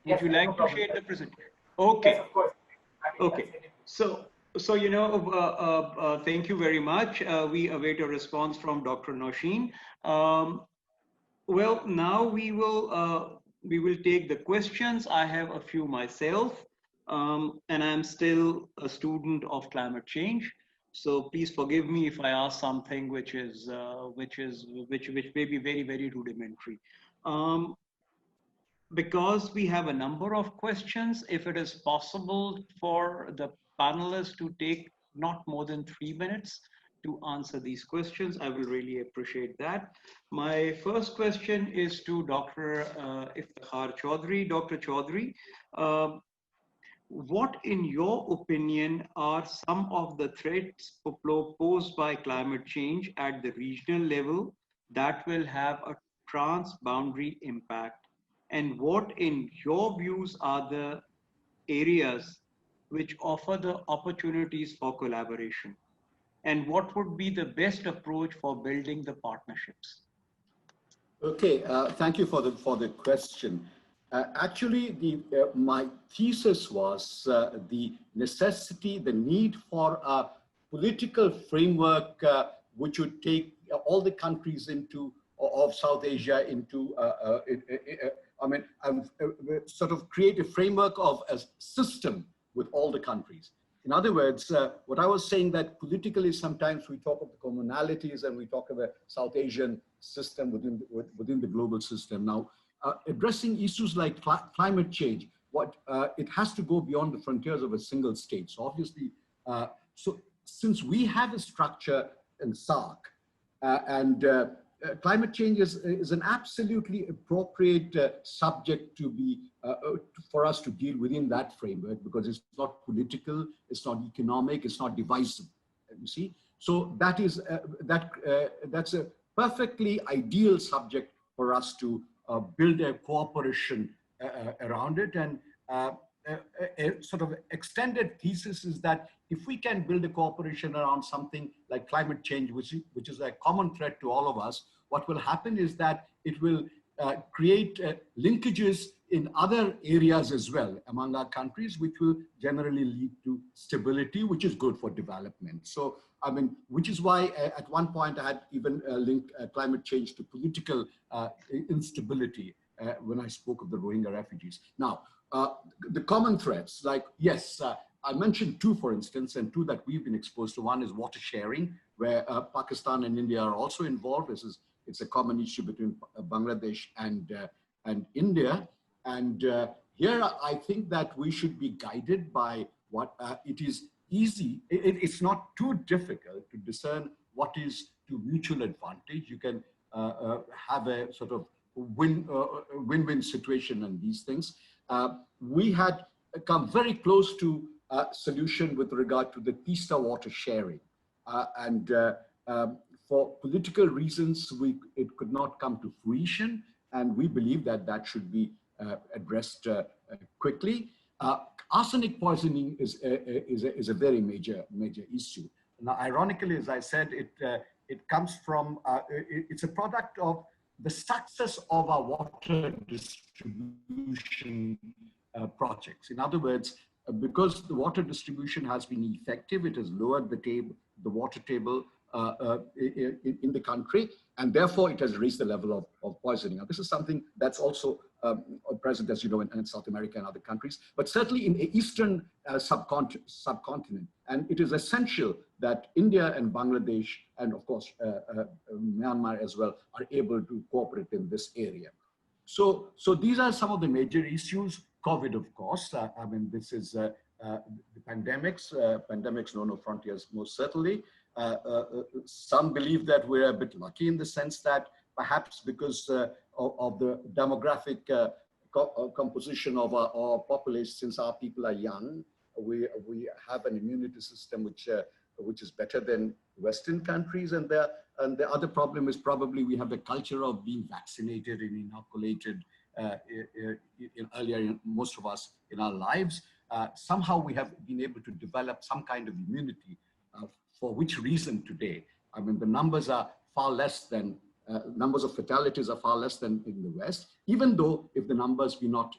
Would you like to share the presentation? Okay. Yes, of course. Okay. So you know, thank you very much. We await a response from Dr. NAUSHEEN. Well, now we will take the questions. I have a few myself, and I'm still a student of climate change. So please forgive me if I ask something which may be very, very rudimentary. Because we have a number of questions, if it is possible for the panelists to take not more than 3 minutes to answer these questions, I will really appreciate that. My first question is to Dr. IFTEKHAR Chowdhury. Dr. Chowdhury, what in your opinion are some of the threats posed by climate change at the regional level that will have a transboundary impact? And what in your views are the areas which offer the opportunities for collaboration? And what would be the best approach for building the partnerships? Okay, thank you for the question. Actually, my thesis was the necessity, the need for a political framework which would take all the countries of South Asia into, sort of create a framework of a system with all the countries. In other words, what I was saying, that politically sometimes we talk of the commonalities and we talk of a South Asian system within the global system. Now, addressing issues like climate change, it has to go beyond the frontiers of a single state. So obviously, since we have a structure in SARC, climate change is an absolutely appropriate subject to be for us to deal within that framework, because it's not political, it's not economic, it's not divisive. You see, so that's a perfectly ideal subject for us to build a cooperation around it. And a sort of extended thesis is that if we can build a cooperation around something like climate change, which is a common threat to all of us, what will happen is that it will create linkages in other areas as well among our countries, which will generally lead to stability, which is good for development. So, I mean, which is why at one point I had even linked climate change to political instability when I spoke of the Rohingya refugees. Now, the common threats, like, yes, I mentioned two, for instance, and two that we've been exposed to. One is water sharing, where Pakistan and India are also involved. It's a common issue between Bangladesh and India. And here I think that we should be guided by what it is easy. It's not too difficult to discern what is to mutual advantage. You can have a sort of win-win situation on these things. We had come very close to a solution with regard to the Teesta water sharing. For political reasons, it could not come to fruition, and we believe that that should be addressed quickly. Arsenic poisoning is a very major issue. Now, ironically, as I said, it comes from, it's a product of the success of our water distribution projects. In other words, because the water distribution has been effective, it has lowered the water table in the country, and therefore it has raised the level of poisoning. Now, this is something that's also present, as you know, in South America and other countries, but certainly in the Eastern subcontinent. And it is essential that India and Bangladesh, and of course, Myanmar as well, are able to cooperate in this area. So these are some of the major issues. COVID, of course, I mean, this is the pandemics. Pandemics know no frontiers, most certainly. Some believe that we're a bit lucky in the sense that perhaps because of the demographic composition of our population, since our people are young, we have an immunity system which is better than Western countries. And the other problem is probably we have the culture of being vaccinated and inoculated earlier, most of us in our lives. Somehow we have been able to develop some kind of immunity, for which reason today, I mean, the numbers are far less than, numbers of fatalities are far less than in the West, even though if the numbers be not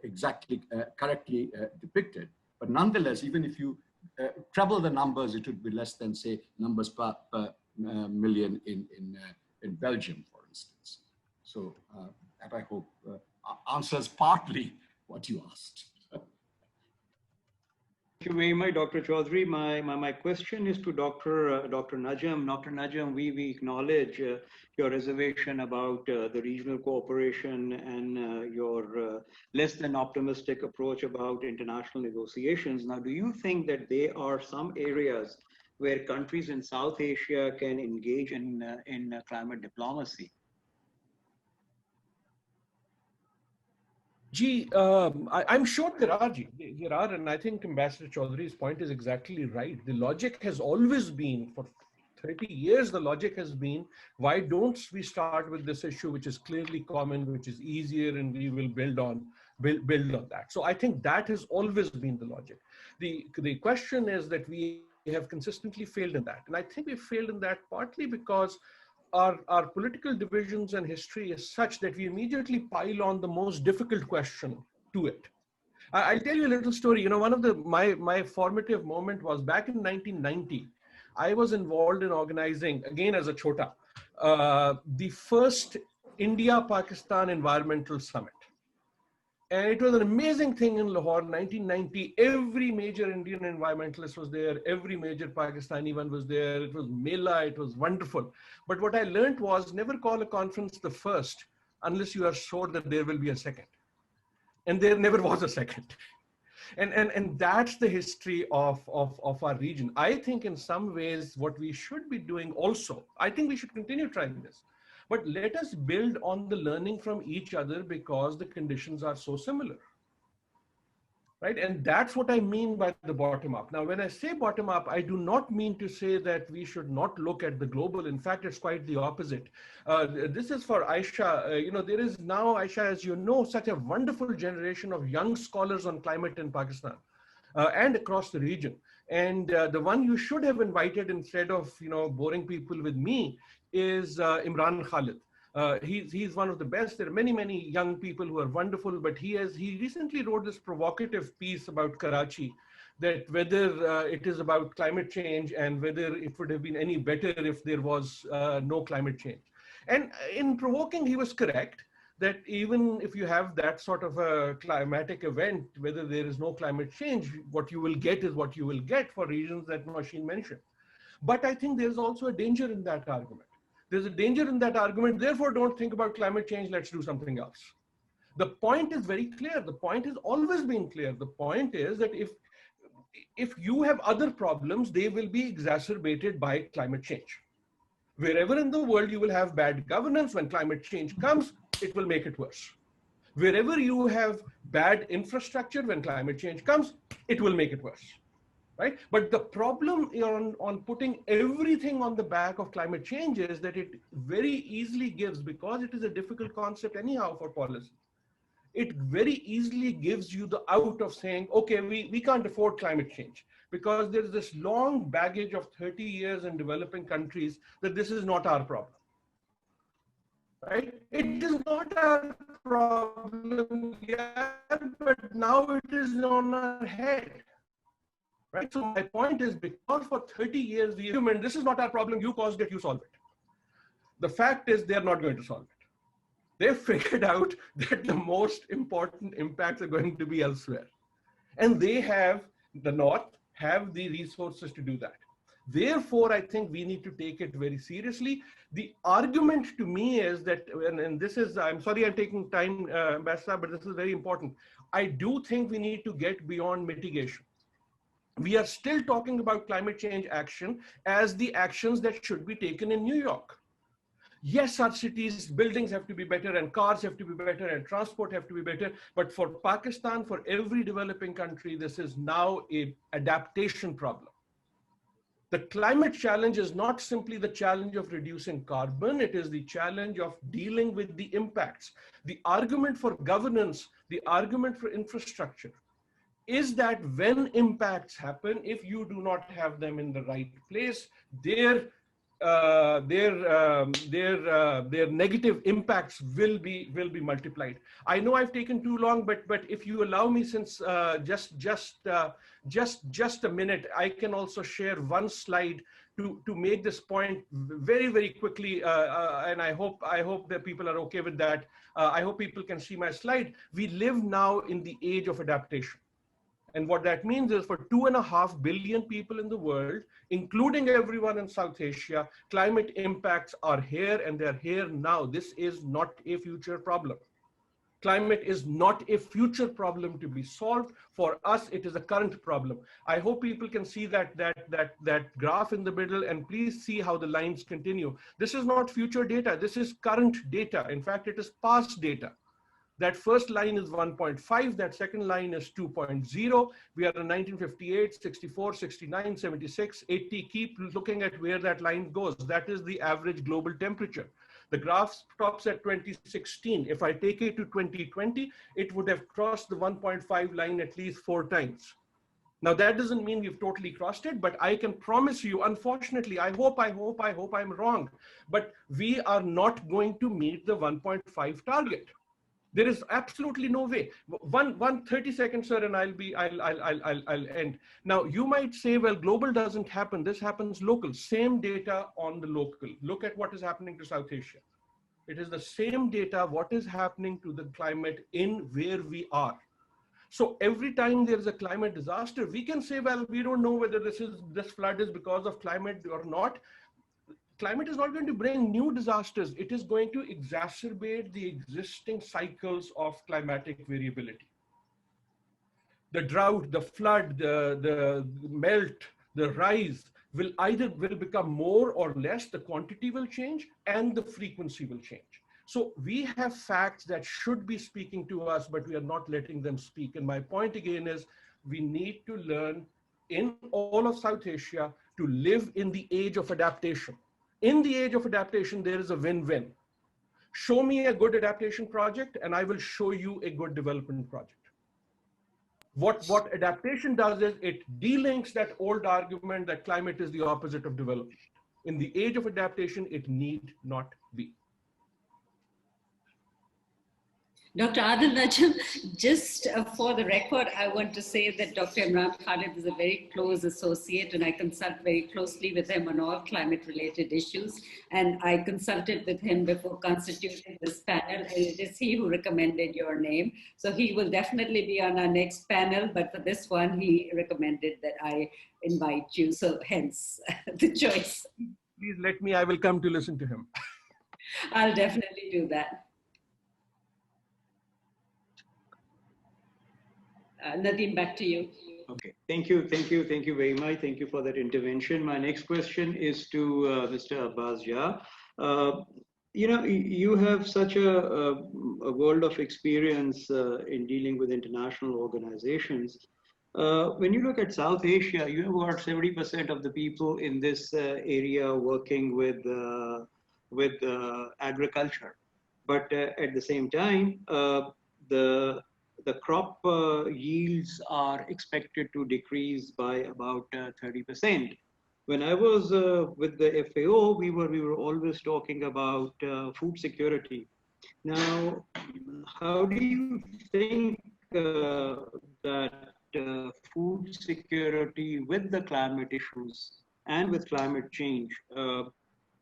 exactly correctly depicted. But nonetheless, even if you treble the numbers, it would be less than, say, numbers per million in Belgium, for instance. So that I hope answers partly what you asked. Thank you very much, Dr. Chowdhury. My question is to Dr. Najam. Dr. Najam, we acknowledge your reservation about the regional cooperation and your less than optimistic approach about international negotiations. Now, do you think that there are some areas where countries in South Asia can engage in climate diplomacy? Gee, I'm sure there are, and I think Ambassador Chowdhury's point is exactly right. The logic has always been, for 30 years, the logic has been, why don't we start with this issue, which is clearly common, which is easier, and we will build on that. So I think that has always been the logic. The question is that we have consistently failed in that. And I think we failed in that partly because our political divisions and history is such that we immediately pile on the most difficult question to it. I'll tell you a little story. You know, one of my formative moment was back in 1990. I was involved in organizing, again as a chota, the first India-Pakistan Environmental Summit. And it was an amazing thing in Lahore, 1990. Every major Indian environmentalist was there. Every major Pakistani one was there. It was Mela, it was wonderful. But what I learned was never call a conference the first unless you are sure that there will be a second. And there never was a second. And that's the history of our region. I think in some ways what we should be doing also, I think we should continue trying this. But let us build on the learning from each other because the conditions are so similar, right? And that's what I mean by the bottom up. Now, when I say bottom up, I do not mean to say that we should not look at the global. In fact, it's quite the opposite. This is for AISHA. You know, there is now, AISHA, as you know, such a wonderful generation of young scholars on climate in Pakistan and across the region. And the one you should have invited instead of, you know, boring people with me is Imran Khalid. He's one of the best. There are many young people who are wonderful, but he recently wrote this provocative piece about Karachi, that whether it is about climate change and whether it would have been any better if there was no climate change. And in provoking, he was correct that even if you have that sort of a climatic event, whether there is no climate change, what you will get is what you will get for reasons that NAUSHEEN mentioned. But I think there's also a danger in that argument. There's a danger in that argument, therefore don't think about climate change, let's do something else. The point is very clear. The point has always been clear. The point is that if you have other problems, they will be exacerbated by climate change. Wherever in the world you will have bad governance, when climate change comes, it will make it worse. Wherever you have bad infrastructure, when climate change comes, it will make it worse. Right? But the problem on putting everything on the back of climate change is that it very easily gives, because it is a difficult concept anyhow for policy, it very easily gives you the out of saying, okay, we can't afford climate change, because there's this long baggage of 30 years in developing countries that this is not our problem. right? It is not our problem yet, but now it is on our head. Right? So my point is, because for 30 years, the human, this is not our problem, you caused it, you solve it. The fact is they're not going to solve it. They've figured out that the most important impacts are going to be elsewhere. And they have, the North, have the resources to do that. Therefore, I think we need to take it very seriously. The argument to me is that, and this is, I'm sorry I'm taking time, Ambassador, but this is very important. I do think we need to get beyond mitigation. We are still talking about climate change action as the actions that should be taken in New York. Yes, our cities, buildings have to be better, and cars have to be better, and transport have to be better. But for Pakistan, for every developing country, this is now an adaptation problem. The climate challenge is not simply the challenge of reducing carbon, it is the challenge of dealing with the impacts. The argument for governance, the argument for infrastructure, is that when impacts happen, if you do not have them in the right place, their negative impacts will be multiplied. I know I've taken too long, but if you allow me, since just a minute, I can also share one slide to make this point very quickly, and I hope that people are okay with that. I hope people can see my slide. We live now in the age of adaptation. And what that means is, for 2.5 billion people in the world, including everyone in South Asia, climate impacts are here, and they're here now. This is not a future problem. Climate is not a future problem to be solved. For us, it is a current problem. I hope people can see that graph in the middle, and please see how the lines continue. This is not future data. This is current data. In fact, it is past data. That first line is 1.5, that second line is 2.0. We are in 1958, 64, 69, 76, 80. Keep looking at where that line goes. That is the average global temperature. The graph stops at 2016. If I take it to 2020, it would have crossed the 1.5 line at least 4 times. Now, that doesn't mean we've totally crossed it, but I can promise you, unfortunately, I hope I'm wrong, but we are not going to meet the 1.5 target. There is absolutely no way. 30 seconds, sir, and I'll end. Now, you might say, well, global doesn't happen. This happens local. Same data on the local. Look at what is happening to South Asia. It is the same data, what is happening to the climate in where we are. So every time there is a climate disaster, we can say, well, we don't know whether this flood is because of climate or not. Climate is not going to bring new disasters. It is going to exacerbate the existing cycles of climatic variability. The drought, the flood, the melt, the rise will become more or less. The quantity will change and the frequency will change. So we have facts that should be speaking to us, but we are not letting them speak. And my point again is, we need to learn in all of South Asia to live in the age of adaptation. In the age of adaptation, there is a win-win. Show me a good adaptation project, and I will show you a good development project. What adaptation does is it delinks that old argument that climate is the opposite of development. In the age of adaptation, it need not be. Dr. Adil Najam, just for the record, I want to say that Dr. Imran Khalid is a very close associate, and I consult very closely with him on all climate-related issues. And I consulted with him before constituting this panel, and it is he who recommended your name. So he will definitely be on our next panel, but for this one, he recommended that I invite you. So hence the choice. Please let me, I will come to listen to him. I'll definitely do that. NADEEM, back to you. Okay, thank you very much. Thank you for that intervention. My next question is to Mr. Abbas Jah. You know, you have such a world of experience in dealing with international organizations. When you look at South Asia, you have about 70% of the people in this area working with agriculture. But at the same time, the crop yields are expected to decrease by about 30%. When I was with the FAO, we were always talking about food security. Now, how do you think that food security with the climate issues and with climate change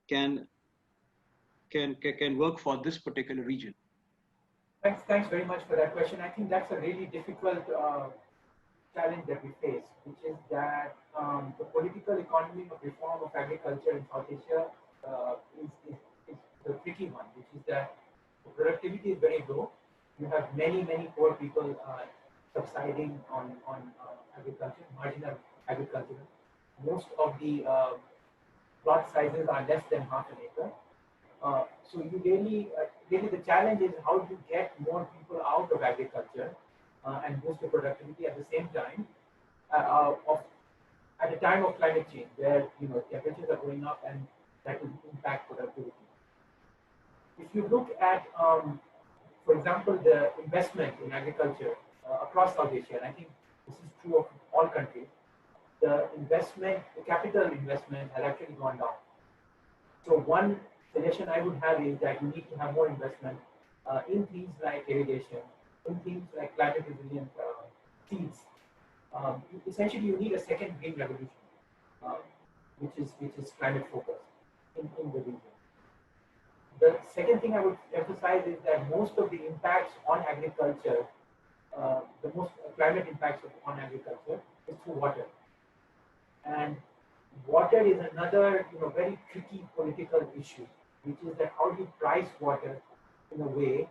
can work for this particular region? Thanks very much for that question. I think that's a really difficult challenge that we face, which is that the political economy of reform of agriculture in South Asia is the tricky one, which is that the productivity is very low. You have many poor people subsiding on agriculture, marginal agriculture. Most of the plot sizes are less than half an acre. So you really the challenge is how to get more people out of agriculture and boost the productivity at the same time at a time of climate change, where temperatures are going up and that will impact productivity. If you look at, for example, the investment in agriculture across South Asia, and I think this is true of all countries, the capital investment has actually gone down. So one suggestion I would have is that you need to have more investment in things like irrigation, in things like climate resilient seeds. Essentially, you need a second green revolution, which is climate focused in the region. The second thing I would emphasize is that most of the impacts on agriculture, the most climate impacts on agriculture is through water. And water is another very tricky political issue, which is that how do you price water in a way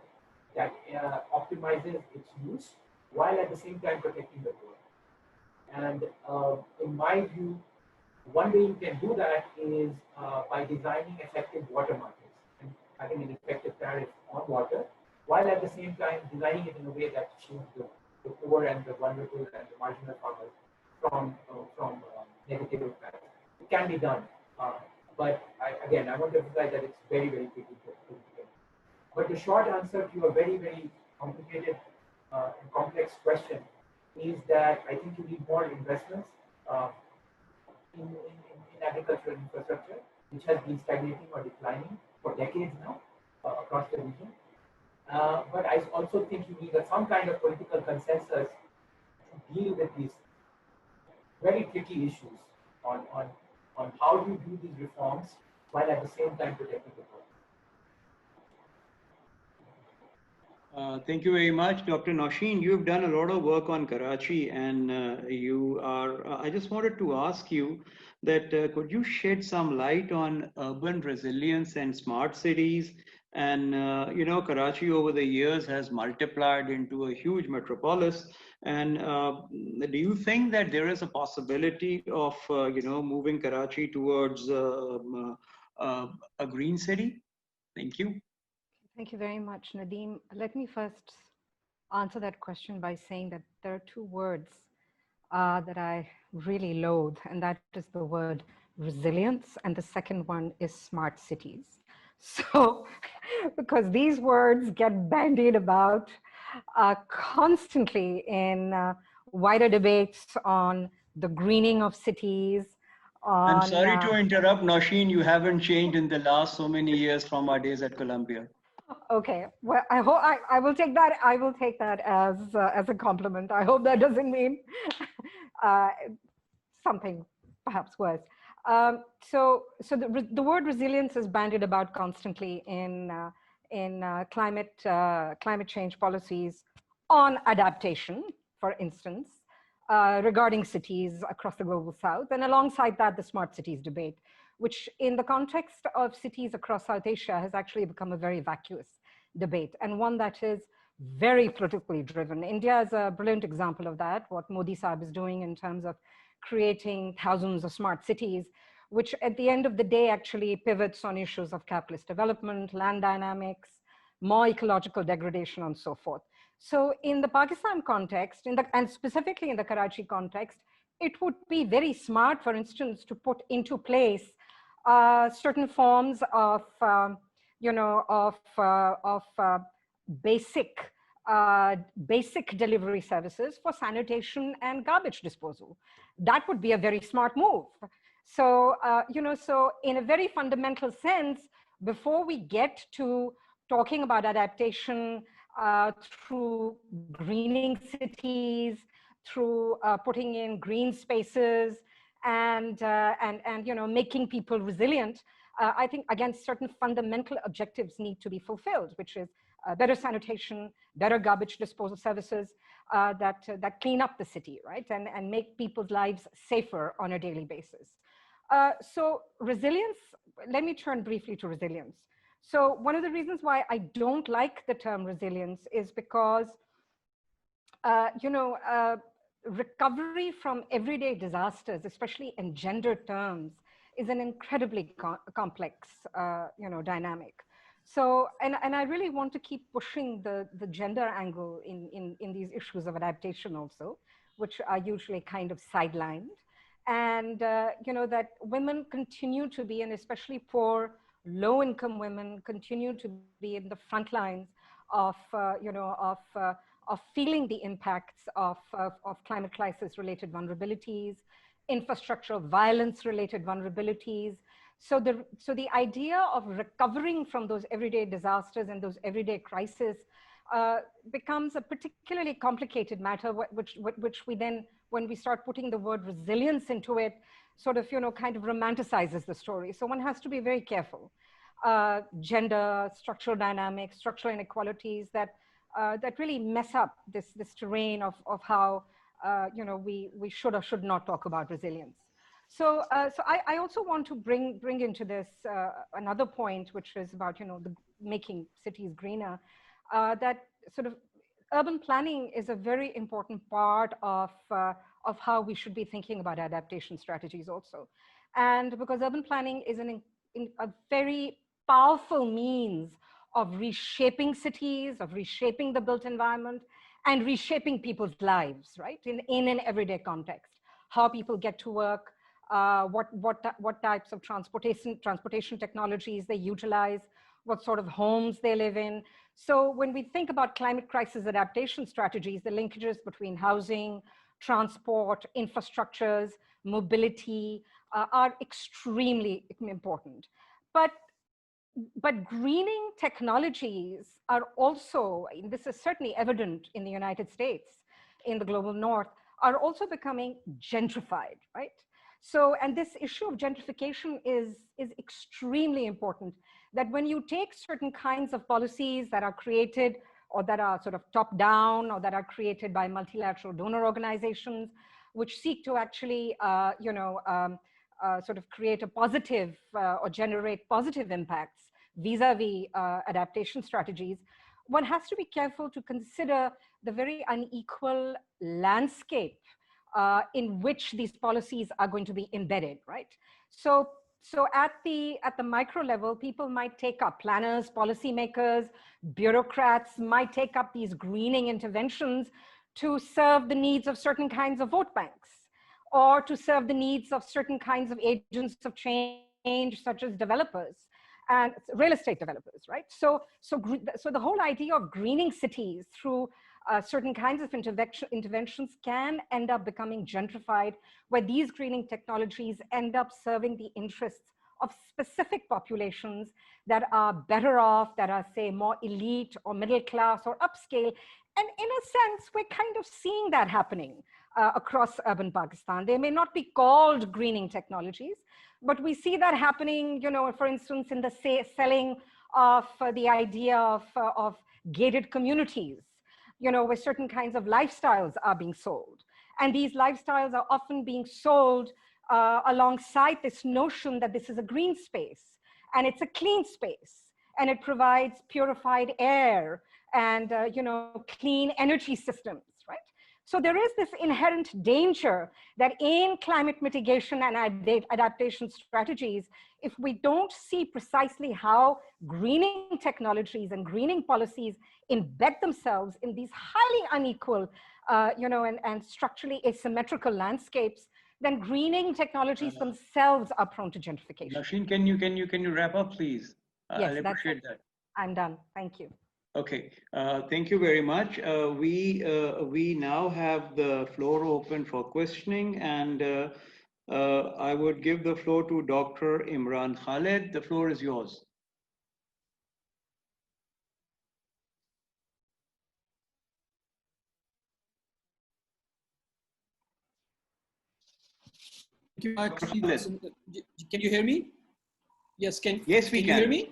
that optimizes its use while at the same time protecting the poor. And in my view, one way you can do that is by designing effective water markets and having an effective tariff on water, while at the same time designing it in a way that shields the poor and the vulnerable and the marginal farmers from negative impacts. It can be done, but again, I want to emphasize that it's very tricky. But the short answer to your very complicated and complex question is that I think you need more investments in agricultural infrastructure, which has been stagnating or declining for decades now across the region. But I also think you need some kind of political consensus to deal with these very tricky issues on how do you do these reforms while at the same time protecting the poor. Thank you very much, Dr. Nausheen. You've done a lot of work on Karachi, and you are. I just wanted to ask you that could you shed some light on urban resilience and smart cities? And Karachi over the years has multiplied into a huge metropolis. And do you think that there is a possibility of moving Karachi towards a green city? Thank you. Thank you very much, NADEEM. Let me first answer that question by saying that there are two words that I really loathe, and that is the word resilience, and the second one is smart cities. So, because these words get bandied about constantly in wider debates on the greening of cities. I'm sorry to interrupt, Nausheen. You haven't changed in the last so many years from our days at Columbia. Okay, well, I hope I will take that. I will take that as a compliment. I hope that doesn't mean something perhaps worse. So the word resilience is bandied about constantly in climate change policies on adaptation, for instance, regarding cities across the global south, and alongside that, the smart cities debate, which in the context of cities across South Asia has actually become a very vacuous debate, and one that is very politically driven. India is a brilliant example of that, what Modi Saab is doing in terms of creating thousands of smart cities, which at the end of the day actually pivots on issues of capitalist development, land dynamics, more ecological degradation, and so forth. So in the Pakistan context, and specifically in the Karachi context, it would be very smart, for instance, to put into place certain forms of, basic delivery services for sanitation and garbage disposal. That would be a very smart move. So, so in a very fundamental sense, before we get to talking about adaptation through greening cities, through putting in green spaces, and making people resilient, I think again certain fundamental objectives need to be fulfilled, which is better sanitation, better garbage disposal services that clean up the city, right, and make people's lives safer on a daily basis. So resilience, let me turn briefly to resilience. So one of the reasons why I don't like the term resilience is because, recovery from everyday disasters, especially in gender terms, is an incredibly complex, dynamic. So, and I really want to keep pushing the gender angle in these issues of adaptation also, which are usually kind of sidelined. And, that women continue to be, and especially poor, low-income women continue to be in the front lines of, of feeling the impacts of climate crisis-related vulnerabilities, infrastructure violence-related vulnerabilities. So the idea of recovering from those everyday disasters and those everyday crises becomes a particularly complicated matter, which we then, when we start putting the word resilience into it, sort of, kind of romanticizes the story. So one has to be very careful. Gender, structural dynamics, structural inequalities that really mess up this terrain of how, we should or should not talk about resilience. So, I also want to bring into this another point, which is about, the making cities greener, that sort of urban planning is a very important part of how we should be thinking about adaptation strategies also. And because urban planning is a very powerful means of reshaping cities, of reshaping the built environment, and reshaping people's lives, right? In an everyday context, how people get to work, what types of transportation technologies they utilize, what sort of homes they live in. So when we think about climate crisis adaptation strategies, the linkages between housing, transport, infrastructures, mobility are extremely important. But greening technologies are also, this is certainly evident in the United States, in the global north, are also becoming gentrified, right? So, and this issue of gentrification is extremely important, that when you take certain kinds of policies that are created or that are sort of top down or that are created by multilateral donor organizations, which seek to actually, sort of create a positive or generate positive impacts vis-a-vis adaptation strategies, one has to be careful to consider the very unequal landscape in which these policies are going to be embedded, right? So at the micro level, people might take up, planners, policymakers, bureaucrats might take up these greening interventions to serve the needs of certain kinds of vote banks, or to serve the needs of certain kinds of agents of change, such as developers and real estate developers, right? So the whole idea of greening cities through certain kinds of interventions can end up becoming gentrified, where these greening technologies end up serving the interests of specific populations that are better off, that are, say, more elite or middle class or upscale. And in a sense, we're kind of seeing that happening across urban Pakistan. They may not be called greening technologies, but we see that happening, for instance, in the selling of the idea of gated communities, where certain kinds of lifestyles are being sold. And these lifestyles are often being sold alongside this notion that this is a green space, and it's a clean space, and it provides purified air and, clean energy systems, right? So there is this inherent danger that in climate mitigation and adaptation strategies, if we don't see precisely how greening technologies and greening policies embed themselves in these highly unequal, and structurally asymmetrical landscapes, then greening technologies themselves are prone to gentrification. Nausheen, can you wrap up, please? Yes, I'll appreciate that. I'm done. Thank you. Okay, thank you very much. We now have the floor open for questioning, and I would give the floor to Dr. Imran Khaled. The floor is yours. Thank you much. Can you hear me? Yes, yes, we can. You hear me?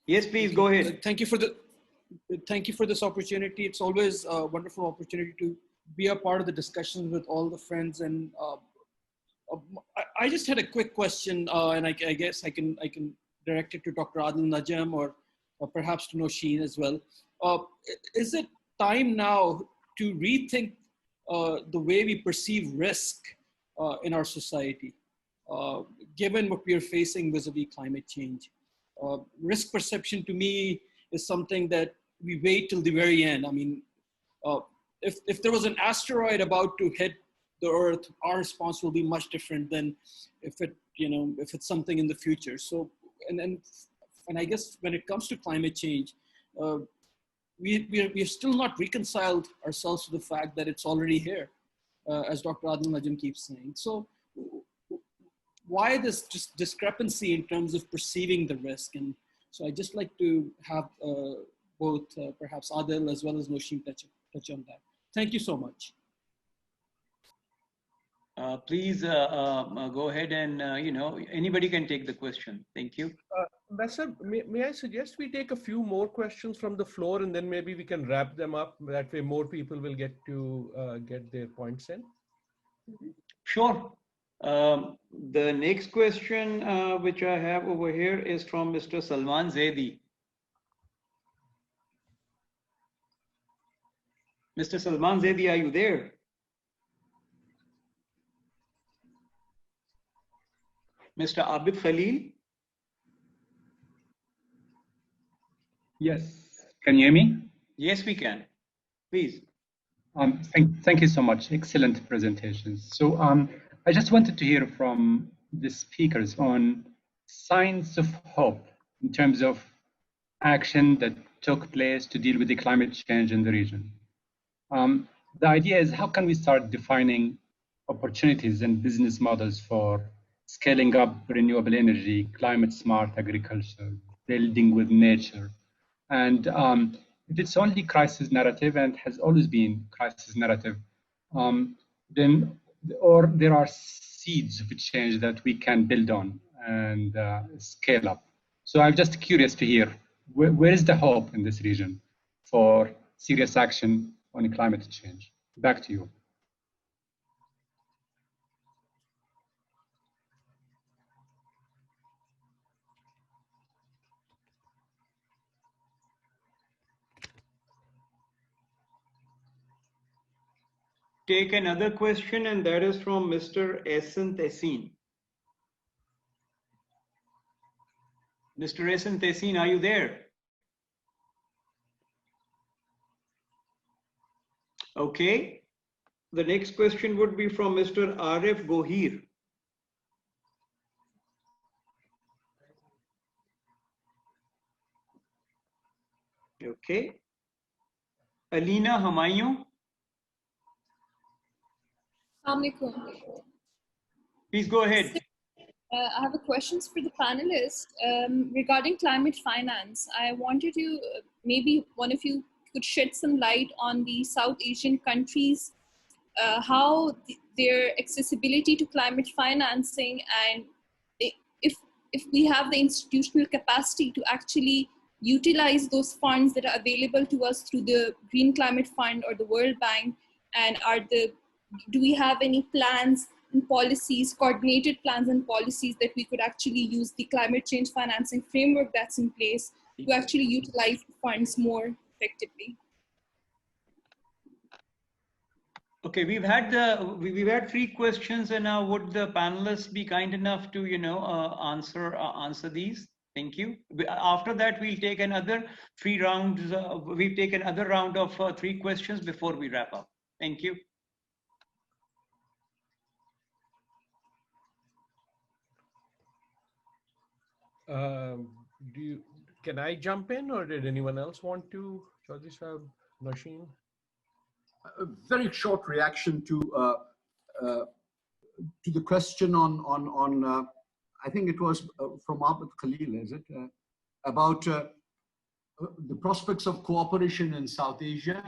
Yes, please go ahead. Thank you for this opportunity. It's always a wonderful opportunity to be a part of the discussion with all the friends. And I just had a quick question, and I guess I can direct it to Dr. ADIL NAJAM or perhaps to NAUSHEEN as well. Is it time now to rethink the way we perceive risk in our society, given what we are facing vis-a-vis climate change? Risk perception to me is something that we wait till the very end. I mean, if there was an asteroid about to hit the Earth, our response will be much different than if it's something in the future. So, and I guess when it comes to climate change, we are still not reconciled ourselves to the fact that it's already here, as Dr. ADIL NAJAM keeps saying. So why this just discrepancy in terms of perceiving the risk? And so I'd just like to have both perhaps ADIL as well as NAUSHEEN touch on that. Thank you so much. Please go ahead and, anybody can take the question. Thank you. Ambassador, may I suggest we take a few more questions from the floor and then maybe we can wrap them up. That way more people will get to get their points in. Sure. The next question which I have over here is from Mr. Salman Zaidi. Mr. Salman Zaidi, are you there? Mr. Abid Khalil? Yes, can you hear me? Yes, we can. Please. Thank you so much. Excellent presentations. So I just wanted to hear from the speakers on signs of hope in terms of action that took place to deal with the climate change in the region. The idea is, how can we start defining opportunities and business models for scaling up renewable energy, climate smart agriculture, building with nature? And if it's only crisis narrative and has always been crisis narrative, then or there are seeds of change that we can build on and scale up. So I'm just curious to hear where is the hope in this region for serious action on climate change? Back to you. Take another question, and that is from Mr. Ehsan Tessin. Mr. Ehsan Tessin, are you there? Okay. The next question would be from Mr. Arif Gohir. Okay. Alina Hamayon. Please go ahead. I have a questions for the panelists regarding climate finance. I wanted to maybe one of you could shed some light on the South Asian countries, how their accessibility to climate financing, and if we have the institutional capacity to actually utilize those funds that are available to us through the Green Climate Fund or the World Bank, and do we have any plans and policies, coordinated plans and policies that we could actually use the climate change financing framework that's in place to actually utilize the funds more effectively? Okay, we've had 3 questions, and now would the panelists be kind enough to answer these? Thank you. After that, we'll take another 3 rounds. We'll take another round of 3 questions before we wrap up. Thank you. Can I jump in, or did anyone else want to? Chaudhary Sahab, NAUSHEEN? A very short reaction to to the question on I think it was from Ahmed Khalil, is it? About the prospects of cooperation in South Asia.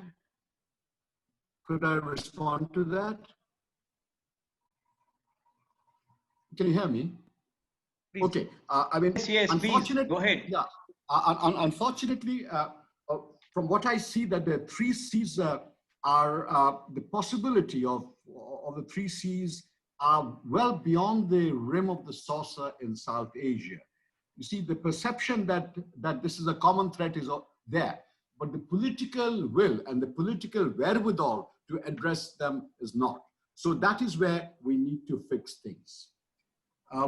Could I respond to that? Can you hear me? Please. Okay. I mean, yes, unfortunately, please, go ahead. Yeah. Unfortunately, from what I see, that the three C's are the possibility of the three C's are well beyond the rim of the saucer in South Asia. You see, the perception that this is a common threat is there, but the political will and the political wherewithal to address them is not. So that is where we need to fix things.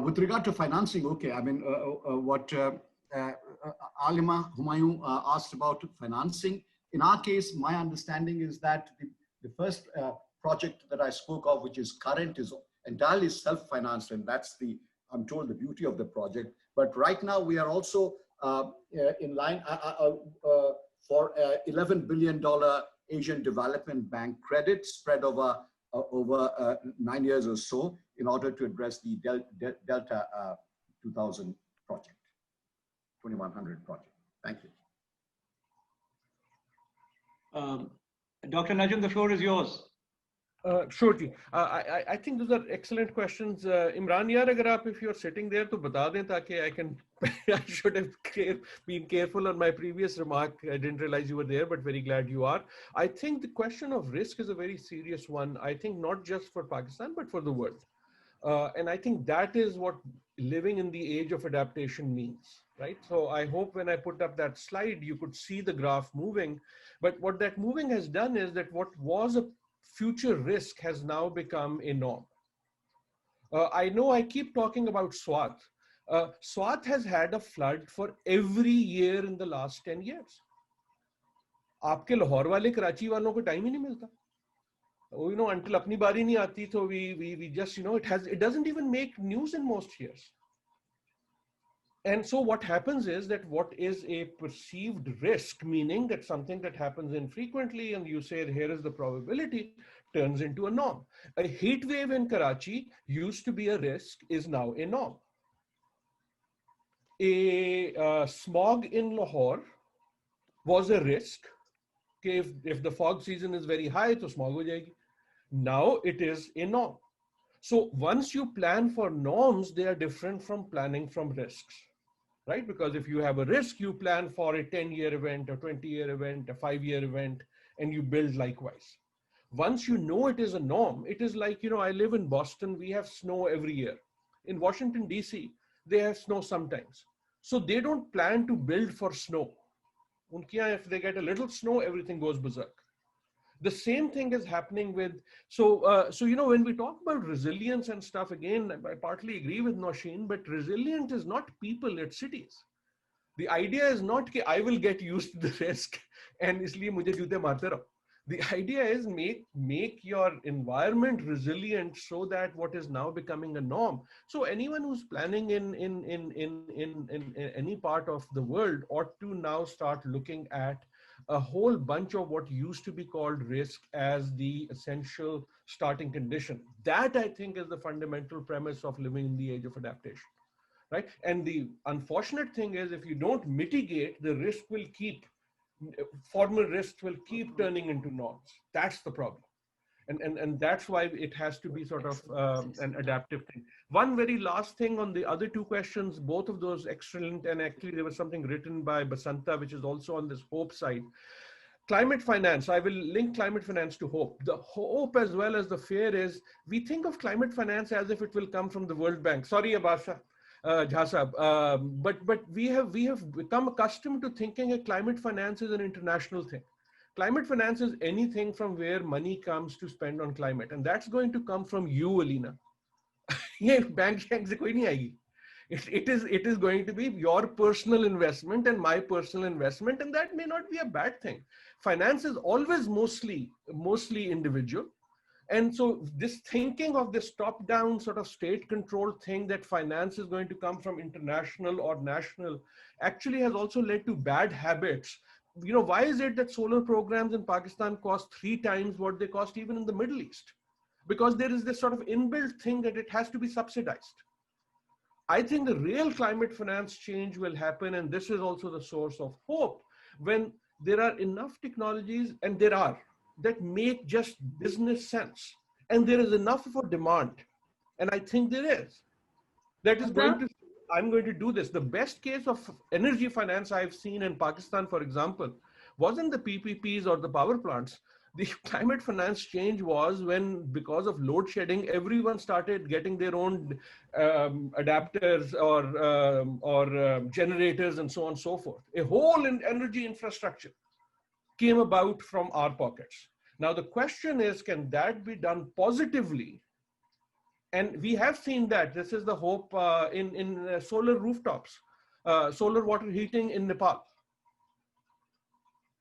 With regard to financing, okay, I mean, what Alima Humayun asked about financing. In our case, my understanding is that the first project that I spoke of, which is current, is entirely self-financed, and that's the, I'm told, the beauty of the project. But right now we are also in line for $11 billion Asian Development Bank credit spread over 9 years or so in order to address the Delta 2000 project, 2100 project. Thank you. Dr. Najam, the floor is yours. Sure ji. I think those are excellent questions. Imran yaar, if you're sitting there, to bata dein taaki I can. I should have been careful on my previous remark. I didn't realize you were there, but very glad you are. I think the question of risk is a very serious one. I think not just for Pakistan, but for the world. And I think that is what living in the age of adaptation means, right? So I hope when I put up that slide, you could see the graph moving. But what that moving has done is that what was a future risk has now become a norm. I know I keep talking about Swat. Swat has had a flood for every year in the last 10 years. आपके लाहौर वाले कराची वालों को time ही नहीं मिलता. You know, until अपनी बारी नहीं आती, so we just, you know, it doesn't even make news in most years. And so what happens is that what is a perceived risk, meaning that something that happens infrequently and you say here is the probability, turns into a norm. A heat wave in Karachi used to be a risk, is now a norm. A smog in Lahore was a risk. Okay, if the fog season is very high, to smog ho jayegi. Now it is a norm. So once you plan for norms, they are different from planning from risks. Right? Because if you have a risk, you plan for a 10-year event, a 20-year event, a 5-year event, and you build likewise. Once you know it is a norm, it is like, you know, I live in Boston, we have snow every year. In Washington, D.C., they have snow sometimes. So they don't plan to build for snow. If they get a little snow, everything goes berserk. The same thing is happening with, so you know, when we talk about resilience and stuff, again, I partly agree with Nausheen, but resilient is not people, it's cities. The idea is not that I will get used to the risk and isliye mujhe jute marte raho. The idea is make your environment resilient so that what is now becoming a norm. So anyone who's planning in any part of the world ought to now start looking at a whole bunch of what used to be called risk as the essential starting condition. That, I think, is the fundamental premise of living in the age of adaptation, right? And the unfortunate thing is if you don't mitigate, the risk will keep, former risks will keep turning into norms. That's the problem. And that's why it has to be sort of an adaptive thing. One very last thing on the other two questions, both of those excellent, and actually there was something written by Basanta, which is also on this hope side. Climate finance, I will link climate finance to hope. The hope as well as the fear is, we think of climate finance as if it will come from the World Bank. Sorry, Abhasha, but we have become accustomed to thinking that climate finance is an international thing. Climate finance is anything from where money comes to spend on climate. And that's going to come from you, Alina. It is going to be your personal investment and my personal investment. And that may not be a bad thing. Finance is always mostly individual. And so this thinking of this top-down sort of state-controlled thing that finance is going to come from international or national actually has also led to bad habits. You know, why is it that solar programs in Pakistan cost 3 times what they cost even in the Middle East? because there is this sort of inbuilt thing that it has to be subsidized. I think the real climate finance change will happen, and this is also the source of hope, when there are enough technologies, and there are, that make just business sense, and there is enough of a demand, and I think there is, that is going to, I'm going to do this. The best case of energy finance I've seen in Pakistan, for example, wasn't the PPPs or the power plants. The climate finance change was when, because of load shedding, everyone started getting their own adapters or generators and so on and so forth. A whole energy infrastructure came about from our pockets. Now the question is, can that be done positively? And we have seen that. This is the hope in solar rooftops, solar water heating in Nepal.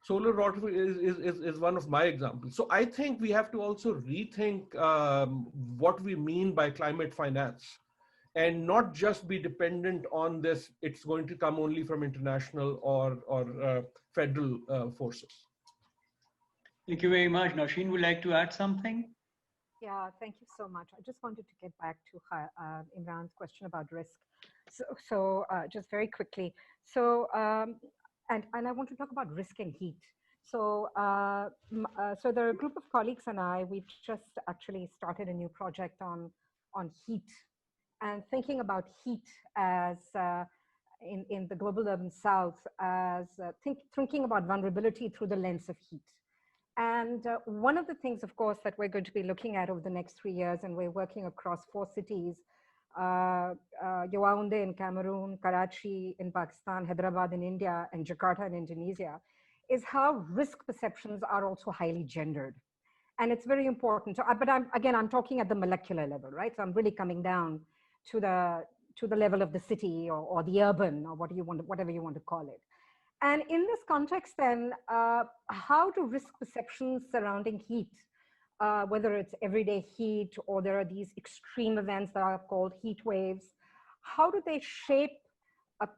Solar water is one of my examples. So I think we have to also rethink what we mean by climate finance, and not just be dependent on this, it's going to come only from international or federal forces. Thank you very much. Nausheen would like to add something? Yeah, thank you so much. I just wanted to get back to Imran's question about risk. So just very quickly. So, and I want to talk about risk and heat. So, so there are a group of colleagues and I, we've just actually started a new project on heat, and thinking about heat as in the global urban south, as thinking about vulnerability through the lens of heat. And one of the things, of course, that we're going to be looking at over the next 3 years, and we're working across 4 cities, Yaoundé in Cameroon, Karachi in Pakistan, Hyderabad in India, and Jakarta in Indonesia, is how risk perceptions are also highly gendered. And it's very important. So, but I'm talking at the molecular level, right? So I'm really coming down to the level of the city or the urban, or whatever you want to call it. And in this context, then, how do risk perceptions surrounding heat, whether it's everyday heat or there are these extreme events that are called heat waves, how do they shape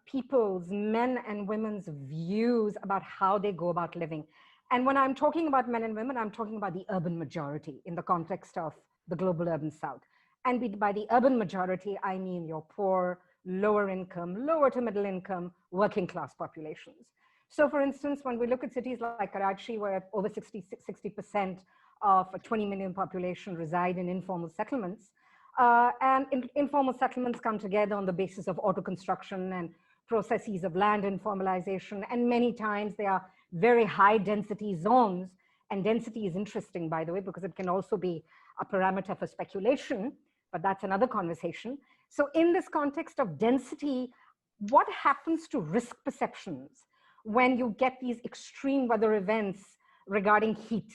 people's, men and women's views about how they go about living? And when I'm talking about men and women, I'm talking about the urban majority in the context of the global urban south. And by the urban majority, I mean your poor, lower income, lower to middle income, working class populations. So for instance, when we look at cities like Karachi, where over 60% of a 20 million population reside in informal settlements, and informal settlements come together on the basis of auto construction and processes of land informalization, and many times they are very high density zones. And density is interesting, by the way, because it can also be a parameter for speculation, but that's another conversation. So in this context of density, what happens to risk perceptions when you get these extreme weather events regarding heat?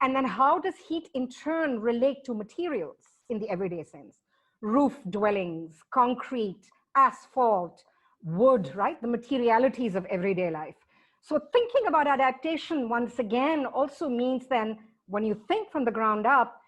And then how does heat in turn relate to materials in the everyday sense? Roof dwellings, concrete, asphalt, wood, right? The materialities of everyday life. So thinking about adaptation once again also means then, when you think from the ground up,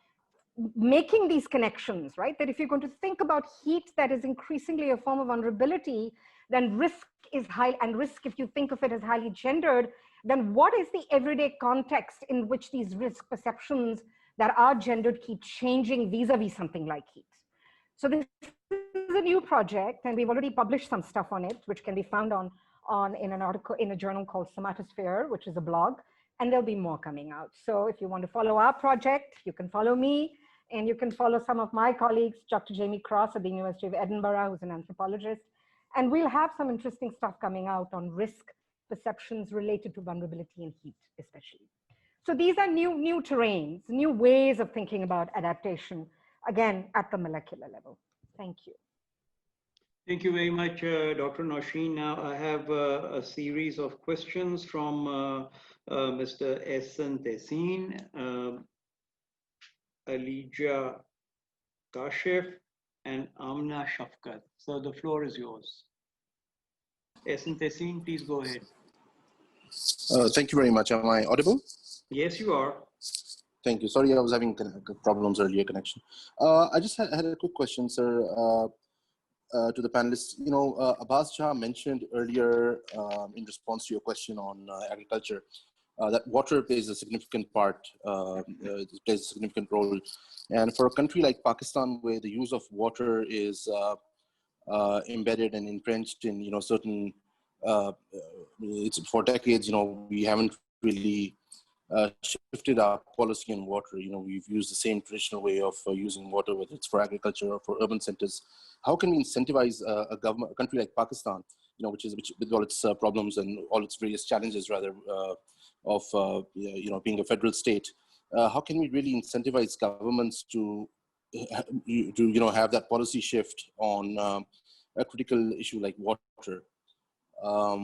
making these connections, right? That if you're going to think about heat that is increasingly a form of vulnerability, then risk is high, and risk, if you think of it as highly gendered, then what is the everyday context in which these risk perceptions that are gendered keep changing vis-a-vis something like heat? So this is a new project, and we've already published some stuff on it, which can be found in an article in a journal called Somatosphere, which is a blog, and there'll be more coming out. So if you want to follow our project, you can follow me, and you can follow some of my colleagues, Dr. Jamie Cross at the University of Edinburgh, who's an anthropologist, and we'll have some interesting stuff coming out on risk perceptions related to vulnerability and heat, especially. So these are new terrains, new ways of thinking about adaptation, again, at the molecular level. Thank you. Thank you very much, Dr. Nausheen. Now I have a series of questions from Mr. Ehsan Tehseen, Alija Kashif, and Amna Shafkat. So the floor is yours. Ehsan Tehseen, please go ahead. Thank you very much. Am I audible? Yes, you are. Thank you. Sorry, I was having problems earlier connection. I just had a quick question, sir, to the panelists. You know, Abbas Jah mentioned earlier in response to your question on agriculture, that water plays a significant part, plays a significant role. And for a country like Pakistan, where the use of water is embedded and entrenched in, certain, it's for decades, we haven't really shifted our policy on water. We've used the same traditional way of using water, whether it's for agriculture or for urban centers. How can we incentivize a country like Pakistan, which with all its problems and all its various challenges, rather, of being a federal state? How can we really incentivize governments to have that policy shift on a critical issue like water,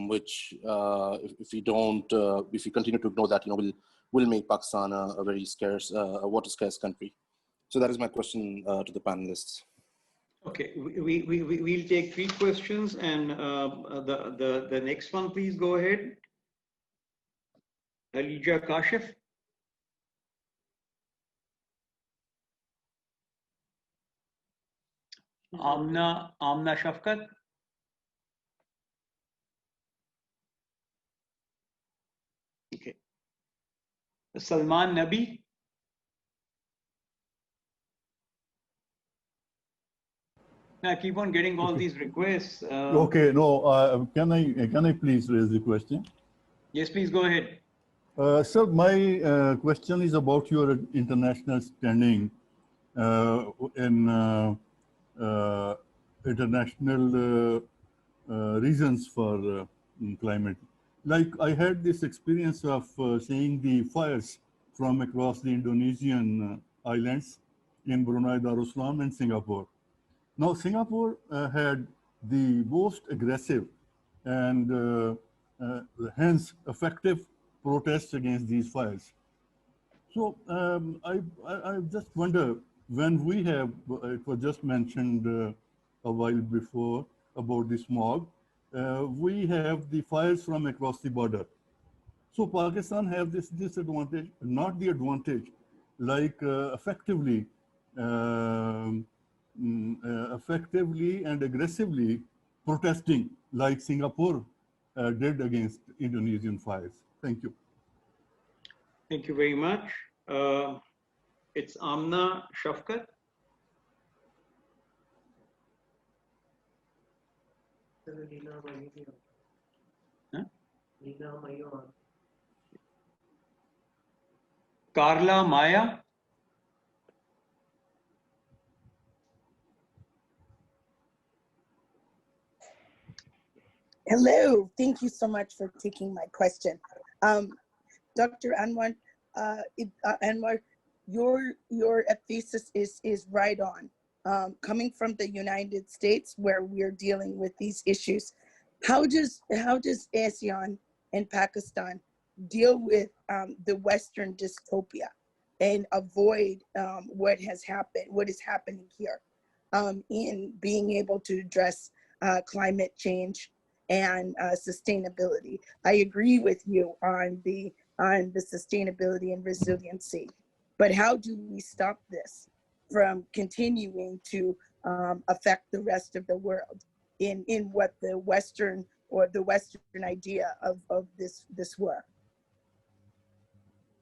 which if we continue to ignore that, will make Pakistan a very scarce, a water scarce country. So that is my question to the panelists. Okay, we'll take 3 questions, and the next one, please go ahead. Alija Kashif. Amna Shafkat. Okay. Salman Nabi. I keep on getting all these requests. Okay, no, can I please raise the question? Yes, please go ahead. Sir, my question is about your international standing in international reasons for climate. Like I had this experience of seeing the fires from across the Indonesian islands in Brunei Darussalam and Singapore. Now, Singapore had the most aggressive and hence effective protests against these fires. So I just wonder, when we have, it was just mentioned a while before about the smog, we have the fires from across the border. So Pakistan have this disadvantage, not the advantage, like effectively and aggressively protesting like Singapore did against Indonesian fires. Thank you. Thank you very much. It's Amna Shafkat. Huh? Carla Maya. Hello, thank you so much for taking my question. Dr. Anwar, Anwar, your thesis is right on. Coming from the United States, where we're dealing with these issues, how does ASEAN and Pakistan deal with the Western dystopia and avoid what is happening here in being able to address climate change and sustainability? I agree with you on the sustainability and resiliency, but how do we stop this from continuing to affect the rest of the world in what the Western idea of this were?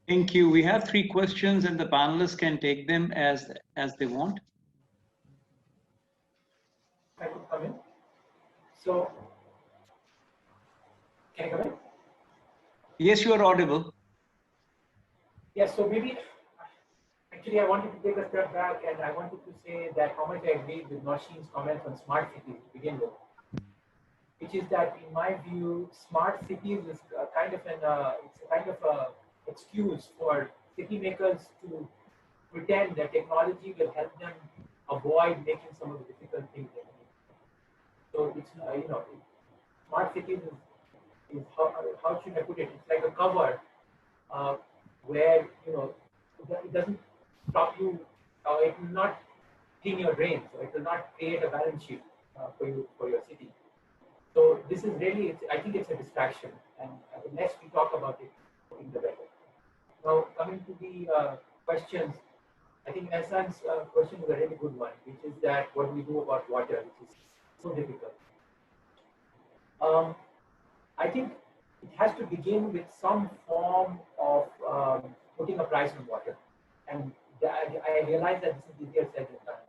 Thank you. We have 3 questions, and the panelists can take them as they want. I will come in. So, can I come in? Yes, you are audible. Yes, so maybe, actually I wanted to take a step back, and I wanted to say that how much I agree with Nausheen's comments on smart cities to begin with, which is that in my view, smart cities is it's a kind of a excuse for city makers to pretend that technology will help them avoid making some of the difficult things they need. So it's smart cities is how should I put it? It's like a cover where it doesn't stop you. It will not clean your drain, so it will not create a balance sheet for your city. So this is really, I think it's a distraction, and the less we talk about it, the better. Now, coming to the questions, I think Ehsan's question is a really good one, which is that what do we do about water, which is so difficult. I think it has to begin with some form price on water. And I realize that this is easier said than done.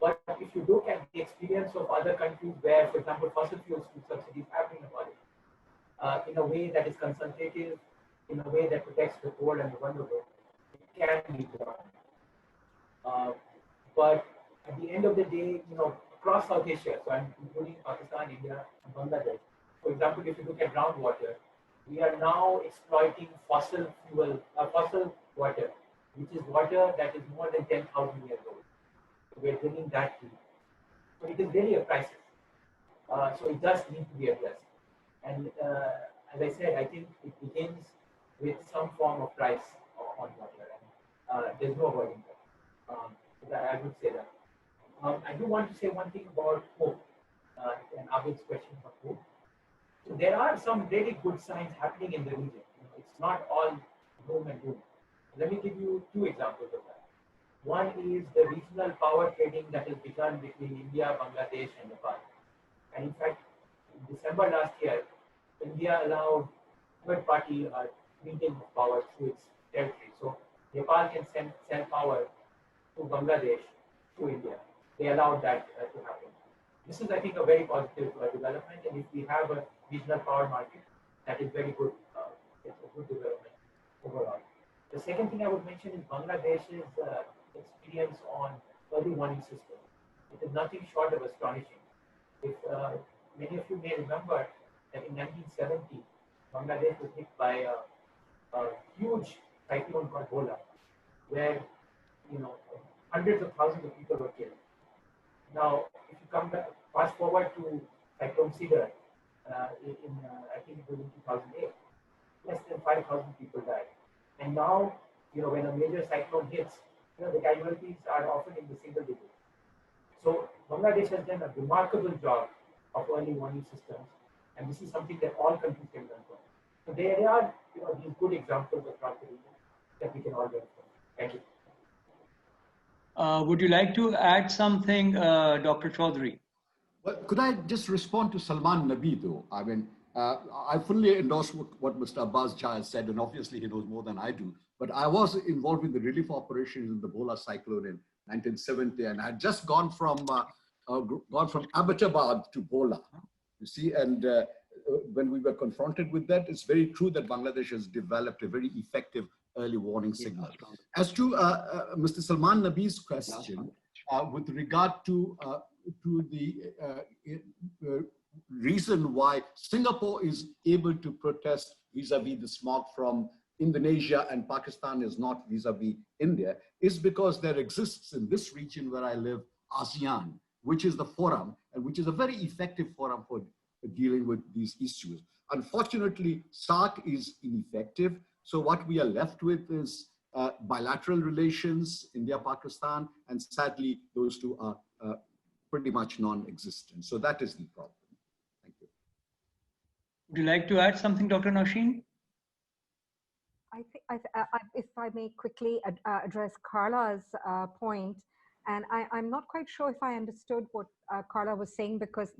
But if you look at the experience of other countries where, for example, fossil fuels subsidies have been abolished in a way that is consultative, in a way that protects the poor and the vulnerable, it can be done. But at the end of the day, across South Asia, so I'm including Pakistan, India, and Bangladesh. For example, if you look at groundwater, we are now exploiting fossil water, which is water that is more than 10,000 years old. So we're drilling that deep. So it is really a crisis. So it does need to be addressed. And as I said, I think it begins with some form of price on water. And there's no avoiding that. So I would say that. I do want to say one thing about hope, and Abid's question about hope. So there are some really good signs happening in the region. It's not all doom and doom. Let me give you two examples of that. One is the regional power trading that has begun between India, Bangladesh, and Nepal. And in fact, in December last year, India allowed third-party trading of power through its territory. So Nepal can sell power to Bangladesh through India. They allowed that to happen. This is, I think, a very positive development. And if we have a regional power market, that is very good. It's a good development overall. The second thing I would mention is Bangladesh's experience on early warning systems. It is nothing short of astonishing. If many of you may remember that in 1970, Bangladesh was hit by a huge cyclone called Bola, where hundreds of thousands of people were killed. Now, if you come back, fast forward to Cyclone Cedar, I think it was in 2008, less than 5,000 people died. And now, when a major cyclone hits, the casualties are often in the single digits. So Bangladesh has done a remarkable job of early warning systems, and this is something that all countries can learn from. So there are, these good examples across the region that we can all learn from. Thank you. Would you like to add something, Dr. Chowdhury? Well, could I just respond to Salman Nabi, though? I mean, I fully endorse what Mr. Abbas Jha has said, and obviously he knows more than I do. But I was involved in the relief operations in the Bola cyclone in 1970, and I had just gone from Abbottabad to Bola. You see, and when we were confronted with that, it's very true that Bangladesh has developed a very effective early warning signal. As to Mr. Salman Nabi's question, with regard to the reason why Singapore is able to protest vis-a-vis the smog from Indonesia and Pakistan is not vis-a-vis India, is because there exists in this region where I live, ASEAN, which is the forum, and which is a very effective forum for dealing with these issues. Unfortunately, SAARC is ineffective. So what we are left with is bilateral relations, India-Pakistan, and sadly, those two are pretty much non-existent. So that is the problem. Thank you. Would you like to add something, Dr. Nausheen? I think, if I may quickly address Carla's point, and I'm not quite sure if I understood what Carla was saying because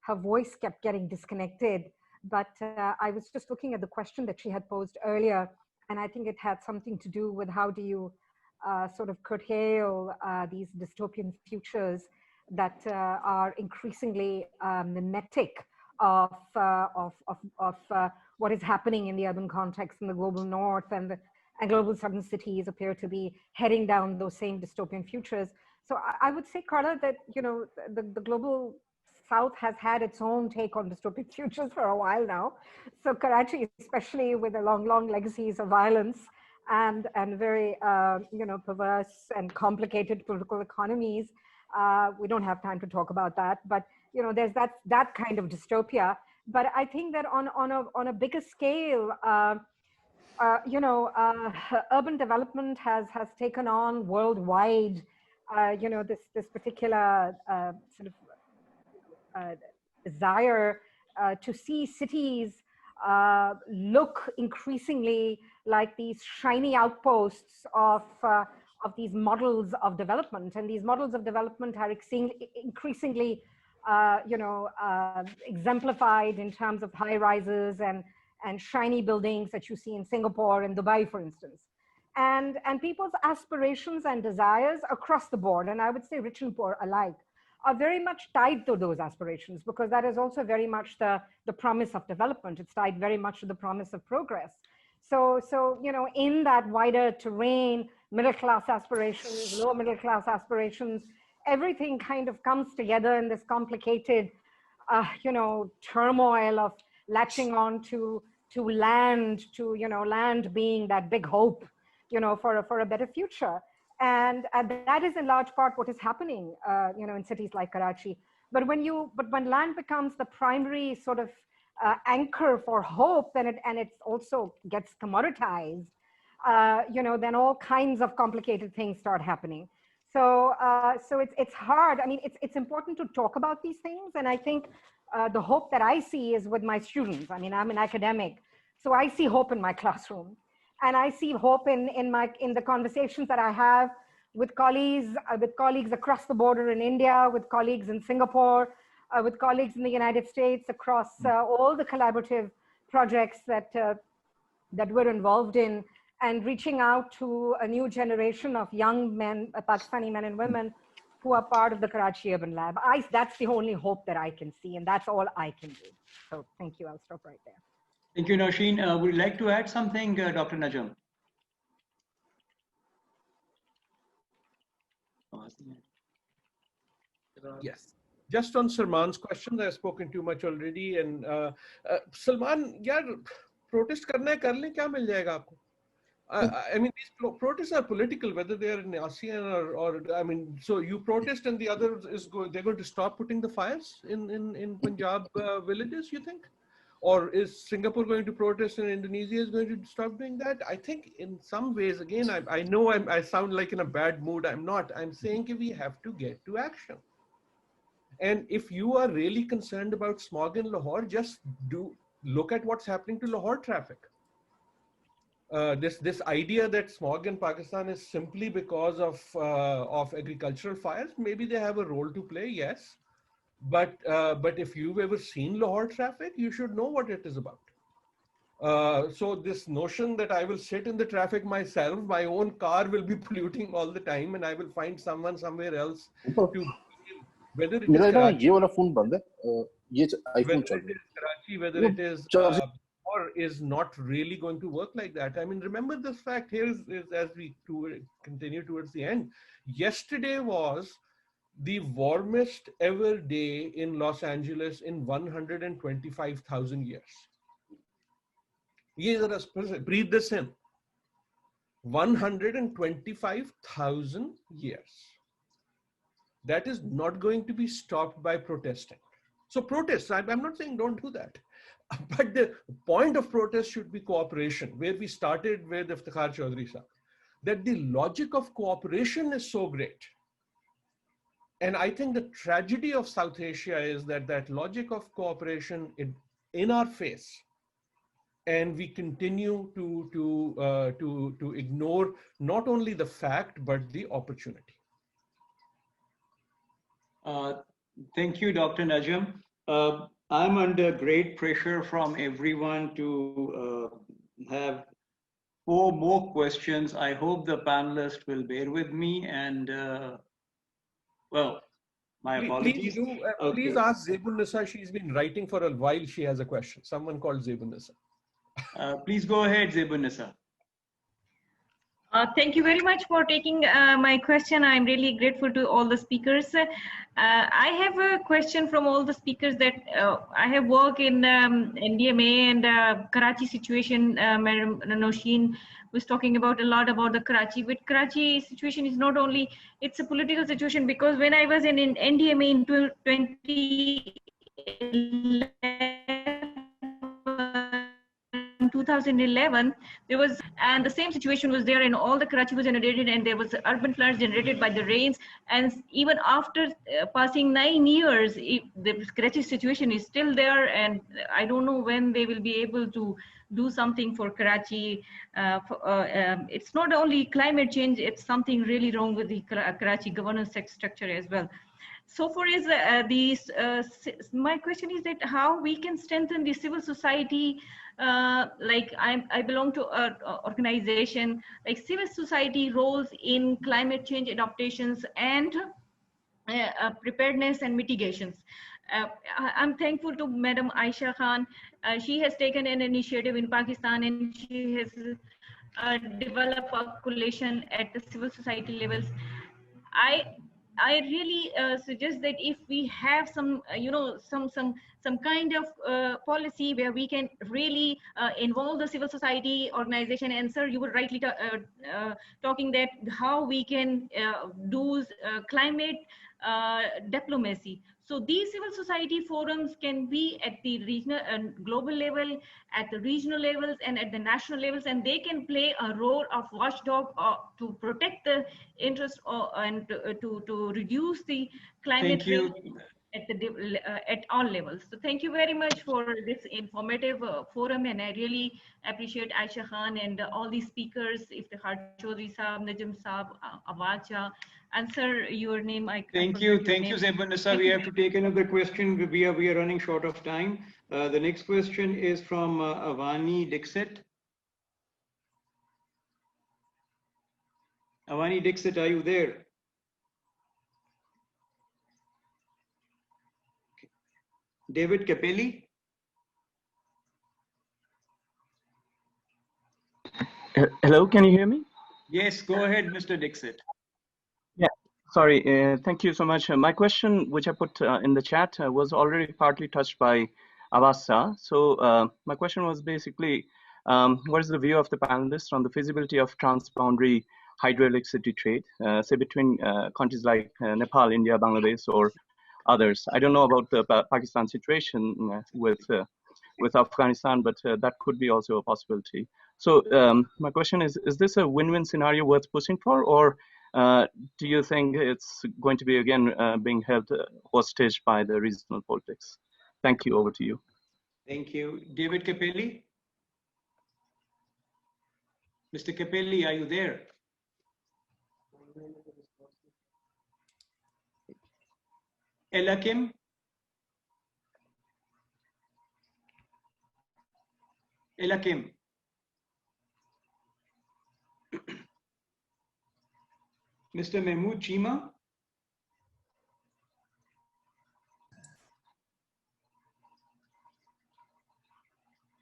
her voice kept getting disconnected. But I was just looking at the question that she had posed earlier, and I think it had something to do with how do you sort of curtail these dystopian futures that are increasingly mimetic of what is happening in the urban context in the global north, and global southern cities appear to be heading down those same dystopian futures. So I would say, Carla, that the global South has had its own take on dystopian futures for a while now. So Karachi, especially with the long legacies of violence and very perverse and complicated political economies, we don't have time to talk about that. But there's that kind of dystopia. But I think that on a bigger scale, urban development has taken on worldwide, this particular sort of desire to see cities look increasingly like these shiny outposts of these models of development, and these models of development are increasingly exemplified in terms of high rises and shiny buildings that you see in Singapore and Dubai, for instance. And people's aspirations and desires across the board, and I would say rich and poor alike, are very much tied to those aspirations, because that is also very much the promise of development. It's tied very much to the promise of progress. So you know, in that wider terrain, middle class aspirations, lower middle class aspirations, everything kind of comes together in this complicated, you know, turmoil of latching on to land, to, you know, land being that big hope, you know, for a better future. And that is in large part what is happening, you know, in cities like Karachi. But when land becomes the primary sort of anchor for hope, and it also gets commoditized, you know, then all kinds of complicated things start happening. So it's hard. I mean, it's important to talk about these things, and I think the hope that I see is with my students. I mean, I'm an academic, so I see hope in my classroom. And I see hope in the conversations that I have with colleagues across the border in India, with colleagues in Singapore, with colleagues in the United States, across all the collaborative projects that we're involved in, and reaching out to a new generation of young men, Pakistani men and women, who are part of the Karachi Urban Lab. That's the only hope that I can see, and that's all I can do. So thank you. I'll stop right there. Thank you, Nausheen. Would you like to add something, Dr. Najam? Yes. Just on Salman's question, I've spoken too much already. And Salman, yaar, protest karna hai, kar le, kya mil jayega aapko? I mean, these protests are political, whether they are in ASEAN or I mean, so you protest and the other they're going to stop putting the fires in Punjab villages, you think? Or is Singapore going to protest and Indonesia is going to stop doing that? I think in some ways, again, I know I sound like in a bad mood. I'm not. I'm saying we have to get to action. And if you are really concerned about smog in Lahore, just look at what's happening to Lahore traffic. This idea that smog in Pakistan is simply because of agricultural fires, maybe they have a role to play, yes. But if you've ever seen Lahore traffic, you should know what it is about. So this notion that I will sit in the traffic myself, my own car will be polluting all the time, and I will find someone somewhere else to, whether it is Karachi, whether it is or is not really going to work like that. I mean, remember this fact here is as we continue towards the end. Yesterday was the warmest ever day in Los Angeles in 125,000 years. Breathe this in. 125,000 years. That is not going to be stopped by protesting. So protest, I'm not saying don't do that. But the point of protest should be cooperation, where we started with IFTEKHAR Chowdhury sir, that the logic of cooperation is so great. And I think the tragedy of South Asia is that logic of cooperation is in our face, and we continue to ignore not only the fact but the opportunity. Thank you, Dr. Najam. I'm under great pressure from everyone to have 4 more questions. I hope the panelists will bear with me, and well, my apologies. Please ask Zebun Nisa. She's been writing for a while. She has a question. Someone called Zebun Nisa. Please go ahead, Zebun Nisa. Thank you very much for taking my question. I'm really grateful to all the speakers. I have a question from all the speakers that I have worked in NDMA and Karachi situation. Madam Nausheen was talking about a lot about the Karachi, but Karachi situation is not only, it's a political situation, because when I was in NDMA in 2011, there was, and the same situation was there, and all the Karachi was inundated, and there was urban floods generated by the rains. And even after passing 9 years, the Karachi situation is still there, and I don't know when they will be able to do something for Karachi. It's not only climate change, it's something really wrong with the Karachi governance structure as well. so far as my question is that how we can strengthen the civil society. Like I belong to an organization like civil society roles in climate change adaptations and preparedness and mitigations. I'm thankful to Madam Aisha Khan. She has taken an initiative in Pakistan and she has developed a coalition at the civil society levels. I really suggest that if we have some, some kind of policy where we can really involve the civil society organization. And sir, you were rightly talking that how we can do climate diplomacy. So these civil society forums can be at the regional and global level, at the regional levels, and at the national levels, and they can play a role of watchdog to protect the interest and to reduce the climate risk at all levels. So thank you very much for this informative forum, and I really appreciate Aisha Khan and all the speakers, IFTEKHAR Choudhury Saab, NAJAM Saab, Awacha. And sir, your name I Thank you, Zebunissa. We have to take another question. We are running short of time. The next question is from Avani Dixit. Avani Dixit, are you there? Okay. David Capelli. Hello, can you hear me? Yes, go ahead, Mr. Dixit. Yeah, sorry, thank you so much. My question, which I put in the chat, was already partly touched by ABHAS. So my question was basically, what is the view of the panelists on the feasibility of transboundary hydroelectricity trade, say between countries like Nepal, India, Bangladesh, or others? I don't know about the Pakistan situation with Afghanistan, but that could be also a possibility. So my question is this a win-win scenario worth pushing for, or do you think it's going to be again being held hostage by the regional politics? Thank you. Over to you. Thank you. David Capelli. Mr. Capelli, are you there? Elakim. Elakim. Mr. Mahmood Chima.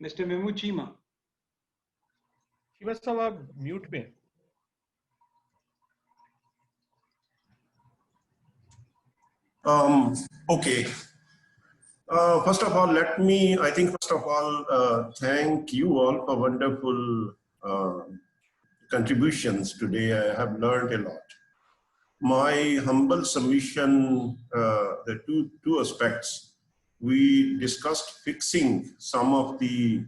Mr. Mahmood Chima. Chima sahab, mute me. Okay. First of all, thank you all for wonderful contributions today. I have learned a lot. My humble submission, the two aspects. We discussed fixing some of the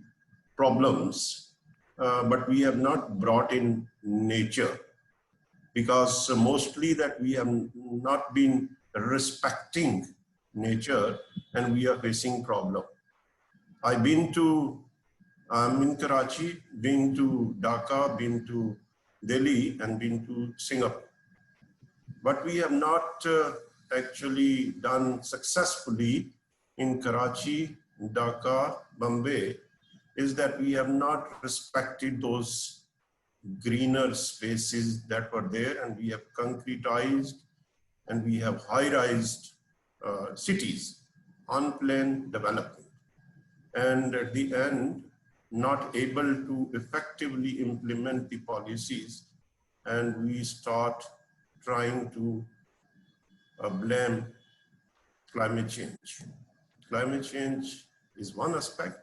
problems, but we have not brought in nature, because mostly that we have not been respecting nature and we are facing problem. I'm in Karachi, been to Dhaka, been to Delhi, and been to Singapore. But we have not actually done successfully in Karachi, Dhaka, Bombay, is that we have not respected those greener spaces that were there, and we have concretized and we have high-rised cities, unplanned development. And at the end, not able to effectively implement the policies, and we start trying to blame climate change. Climate change is one aspect,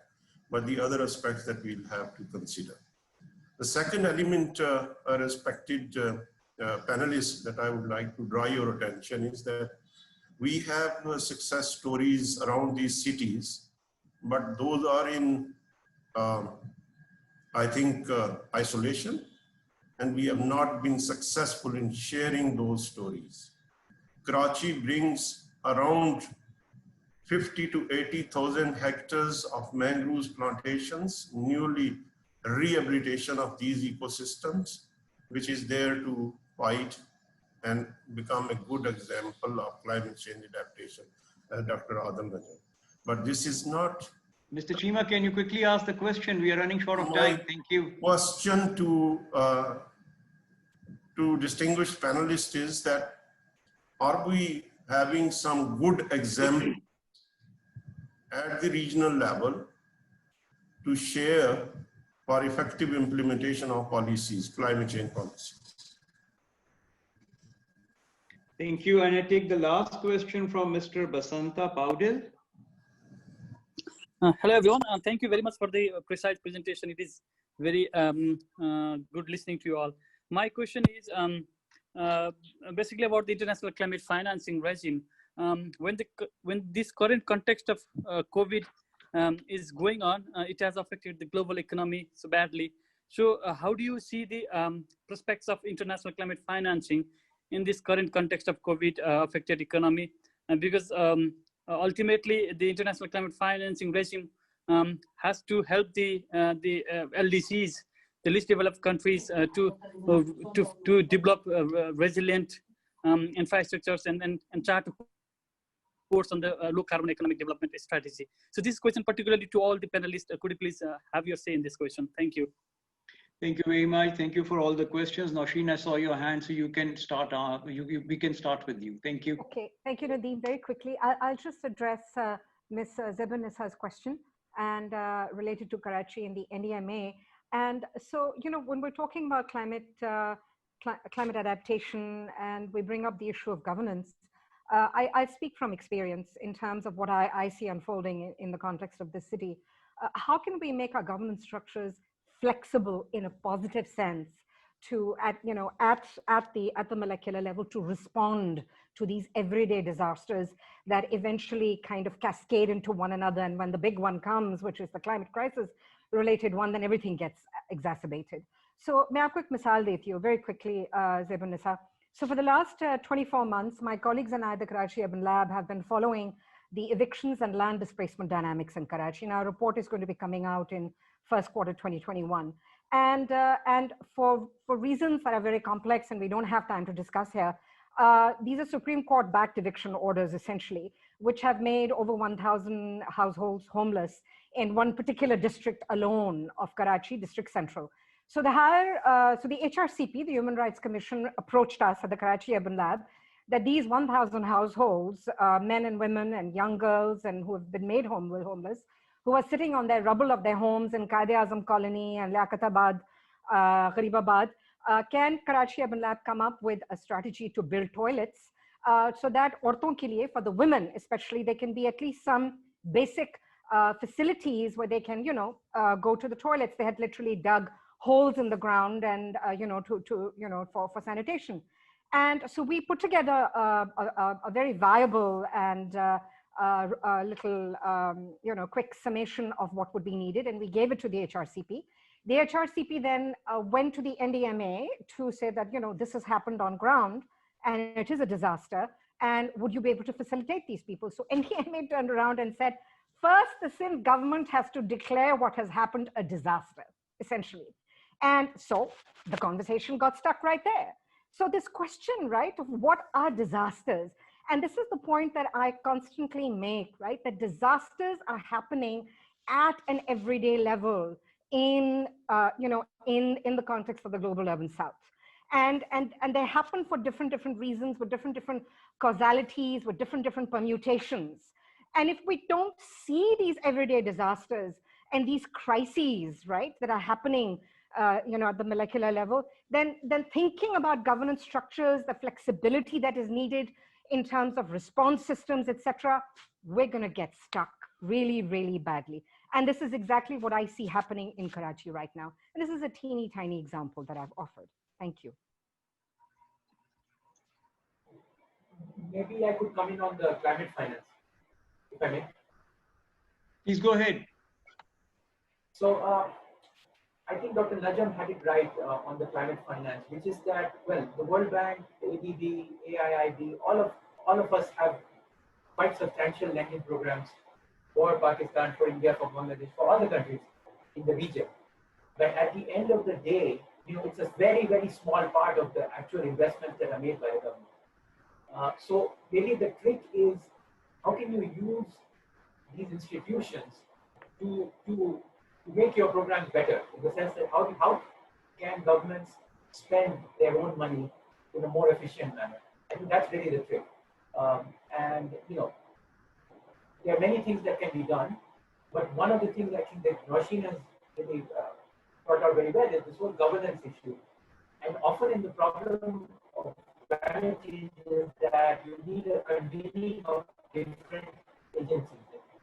but the other aspects that we'll have to consider. The second element, respected panelists, that I would like to draw your attention is that we have success stories around these cities, but those are in, I think, isolation, and we have not been successful in sharing those stories. Karachi brings around 50 to 80,000 hectares of mangroves plantations, newly rehabilitation of these ecosystems, which is there to fight and become a good example of climate change adaptation, as Dr. Adil mentioned. But this is not. Mr. Chima, can you quickly ask the question? We are running short of time. Thank you. Question to distinguished panelists is that, are we having some good example at the regional level to share for effective implementation of policies, climate change policies? Thank you. And I take the last question from Mr. Basanta Paudel. Hello, everyone. Thank you very much for the precise presentation. It is very good listening to you all. My question is basically about the international climate financing regime. When this current context of COVID is going on, it has affected the global economy so badly. So how do you see the prospects of international climate financing in this current context of COVID affected economy? Because ultimately the international climate financing regime has to help the LDCs, the least developed countries, to develop resilient infrastructures and try to force on the low carbon economic development strategy. So this question particularly to all the panelists, could you please have your say in this question? Thank you. Thank you very much. Thank you for all the questions. Nausheen, I saw your hand, so you can start. We can start with you. Thank you. Okay, thank you, Nadeem. Very quickly, I'll just address Ms. Zebanissa's question and related to Karachi and the NDMA. And so, you know, when we're talking about climate adaptation and we bring up the issue of governance, I speak from experience in terms of what I see unfolding in the context of this city. How can we make our governance structures flexible in a positive sense to at the molecular level to respond to these everyday disasters that eventually kind of cascade into one another, and when the big one comes, which is the climate crisis related one, then everything gets exacerbated. So may I quick misal deti hu very quickly, Zebanissa. So for the last 24 months, my colleagues and I, the Karachi Urban Lab, have been following the evictions and land displacement dynamics in Karachi. Now, a report is going to be coming out in first quarter 2021. And for reasons that are very complex and we don't have time to discuss here, these are Supreme Court backed eviction orders essentially, which have made over 1,000 households homeless in one particular district alone of Karachi, District Central. So the HRCP, the Human Rights Commission, approached us at the Karachi Urban Lab that these 1,000 households, men and women and young girls and who have been made homeless, who are sitting on their rubble of their homes in Qaid-e-Azam Colony and Liaqatabad, Gharibabad, can Karachi Urban Lab come up with a strategy to build toilets so that orton ke liye, for the women especially, there can be at least some basic facilities where they can, go to the toilets. They had literally dug holes in the ground and, for sanitation. And so we put together a very viable and little, quick summation of what would be needed, and we gave it to the HRCP. The HRCP then went to the NDMA to say that, this has happened on ground and it is a disaster, and would you be able to facilitate these people? So NDMA turned around and said, first, the Sindh government has to declare what has happened a disaster, essentially. And so the conversation got stuck right there. So this question, right, of what are disasters? And this is the point that I constantly make, right, that disasters are happening at an everyday level in the context of the global urban south. And they happen for different reasons, with different causalities, with different permutations. And if we don't see these everyday disasters and these crises, right, that are happening at the molecular level, then thinking about governance structures, the flexibility that is needed in terms of response systems, etc., we're going to get stuck really, really badly. And this is exactly what I see happening in Karachi right now. And this is a teeny tiny example that I've offered. Thank you. Maybe I could come in on the climate finance, if I may. Please go ahead. So I think Dr. Najam had it right on the climate finance, which is that, well, the World Bank, the ADD, AIIB, all of us have quite substantial lending programs for Pakistan, for India, for Bangladesh, for other countries in the region. But at the end of the day, it's a very, very small part of the actual investments that are made by the government. So really the trick is, how can you use these institutions to make your programs better, in the sense that how can governments spend their own money in a more efficient manner? I think that's really the trick. And there are many things that can be done, but one of the things I think that NAUSHEEN has really brought out very well is this whole governance issue. And often in the problem of climate change is that you need a convening of different agencies,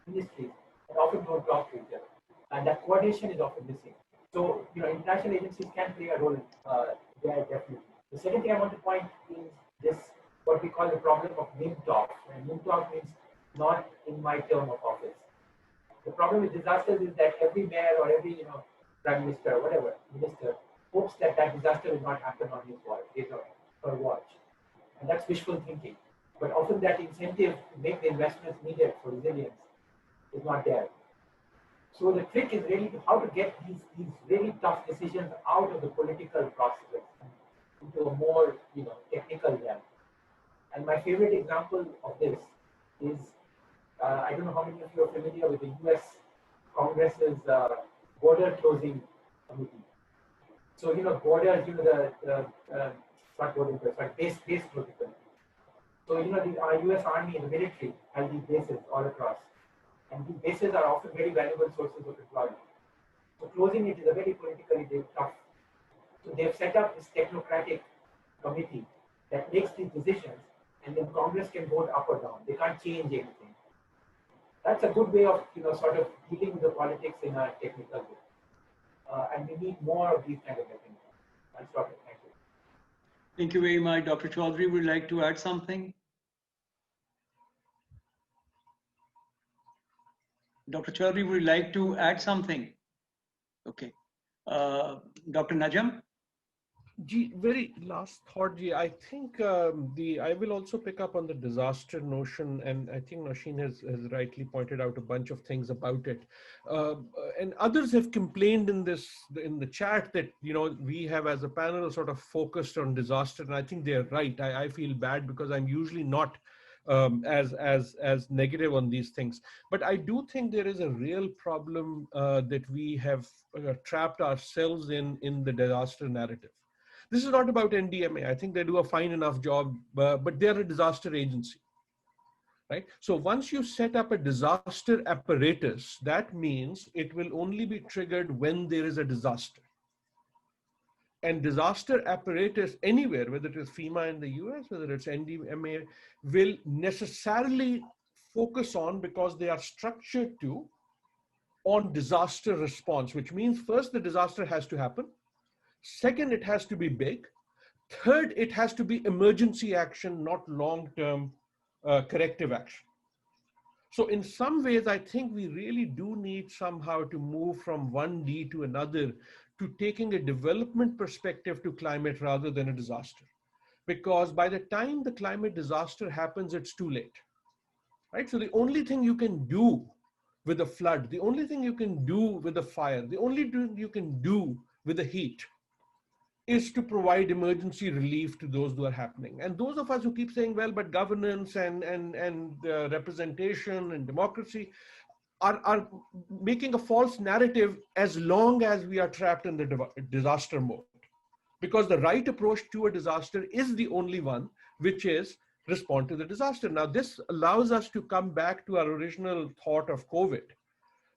industries, that often don't talk to each other. And that coordination is often missing. So, international agencies can play a role there, definitely. The second thing I want to point is this, what we call the problem of NIM talk. And NIM talk means not in my term of office. The problem with disasters is that every mayor or every, prime minister or whatever, minister, hopes that that disaster will not happen on his watch. And that's wishful thinking. But often that incentive to make the investments needed for resilience is not there. So the trick is really how to get these really tough decisions out of the political process into a more technical realm. And my favorite example of this is, I don't know how many of you are familiar with the US Congress's border closing committee. So borders, not border, but base closing committee. So the US Army and the military have these bases all across. And these bases are often very valuable sources of employment. So closing it is a very politically tough. So they've set up this technocratic committee that makes these decisions, and then Congress can vote up or down. They can't change anything. That's a good way of sort of dealing with the politics in a technical way. And we need more of these kind of mechanisms. I'll stop it. Thank you. Thank you very much. Dr. Choudhury, would you like to add something? Dr. Choudhury, would you like to add something? Okay. Dr. Najam? Very last thought, I think I will also pick up on the disaster notion, and I think NAUSHEEN has rightly pointed out a bunch of things about it. And others have complained in the chat that we have as a panel sort of focused on disaster, and I think they're right. I feel bad because I'm usually not as negative on these things. But I do think there is a real problem that we have trapped ourselves in the disaster narrative. This is not about NDMA. I think they do a fine enough job, but they're a disaster agency, right? So once you set up a disaster apparatus, that means it will only be triggered when there is a disaster. And disaster apparatus anywhere, whether it is FEMA in the US, whether it's NDMA, will necessarily focus on, because they are structured on disaster response, which means first the disaster has to happen. Second, it has to be big. Third, it has to be emergency action, not long-term corrective action. So in some ways, I think we really do need somehow to move from one D to another, to taking a development perspective to climate rather than a disaster. Because by the time the climate disaster happens, it's too late, right? So the only thing you can do with a flood, the only thing you can do with a fire, the only thing you can do with the heat is to provide emergency relief to those who are happening. And those of us who keep saying, well, but governance and representation and democracy are making a false narrative as long as we are trapped in the disaster mode. Because the right approach to a disaster is the only one, which is respond to the disaster. Now, this allows us to come back to our original thought of COVID.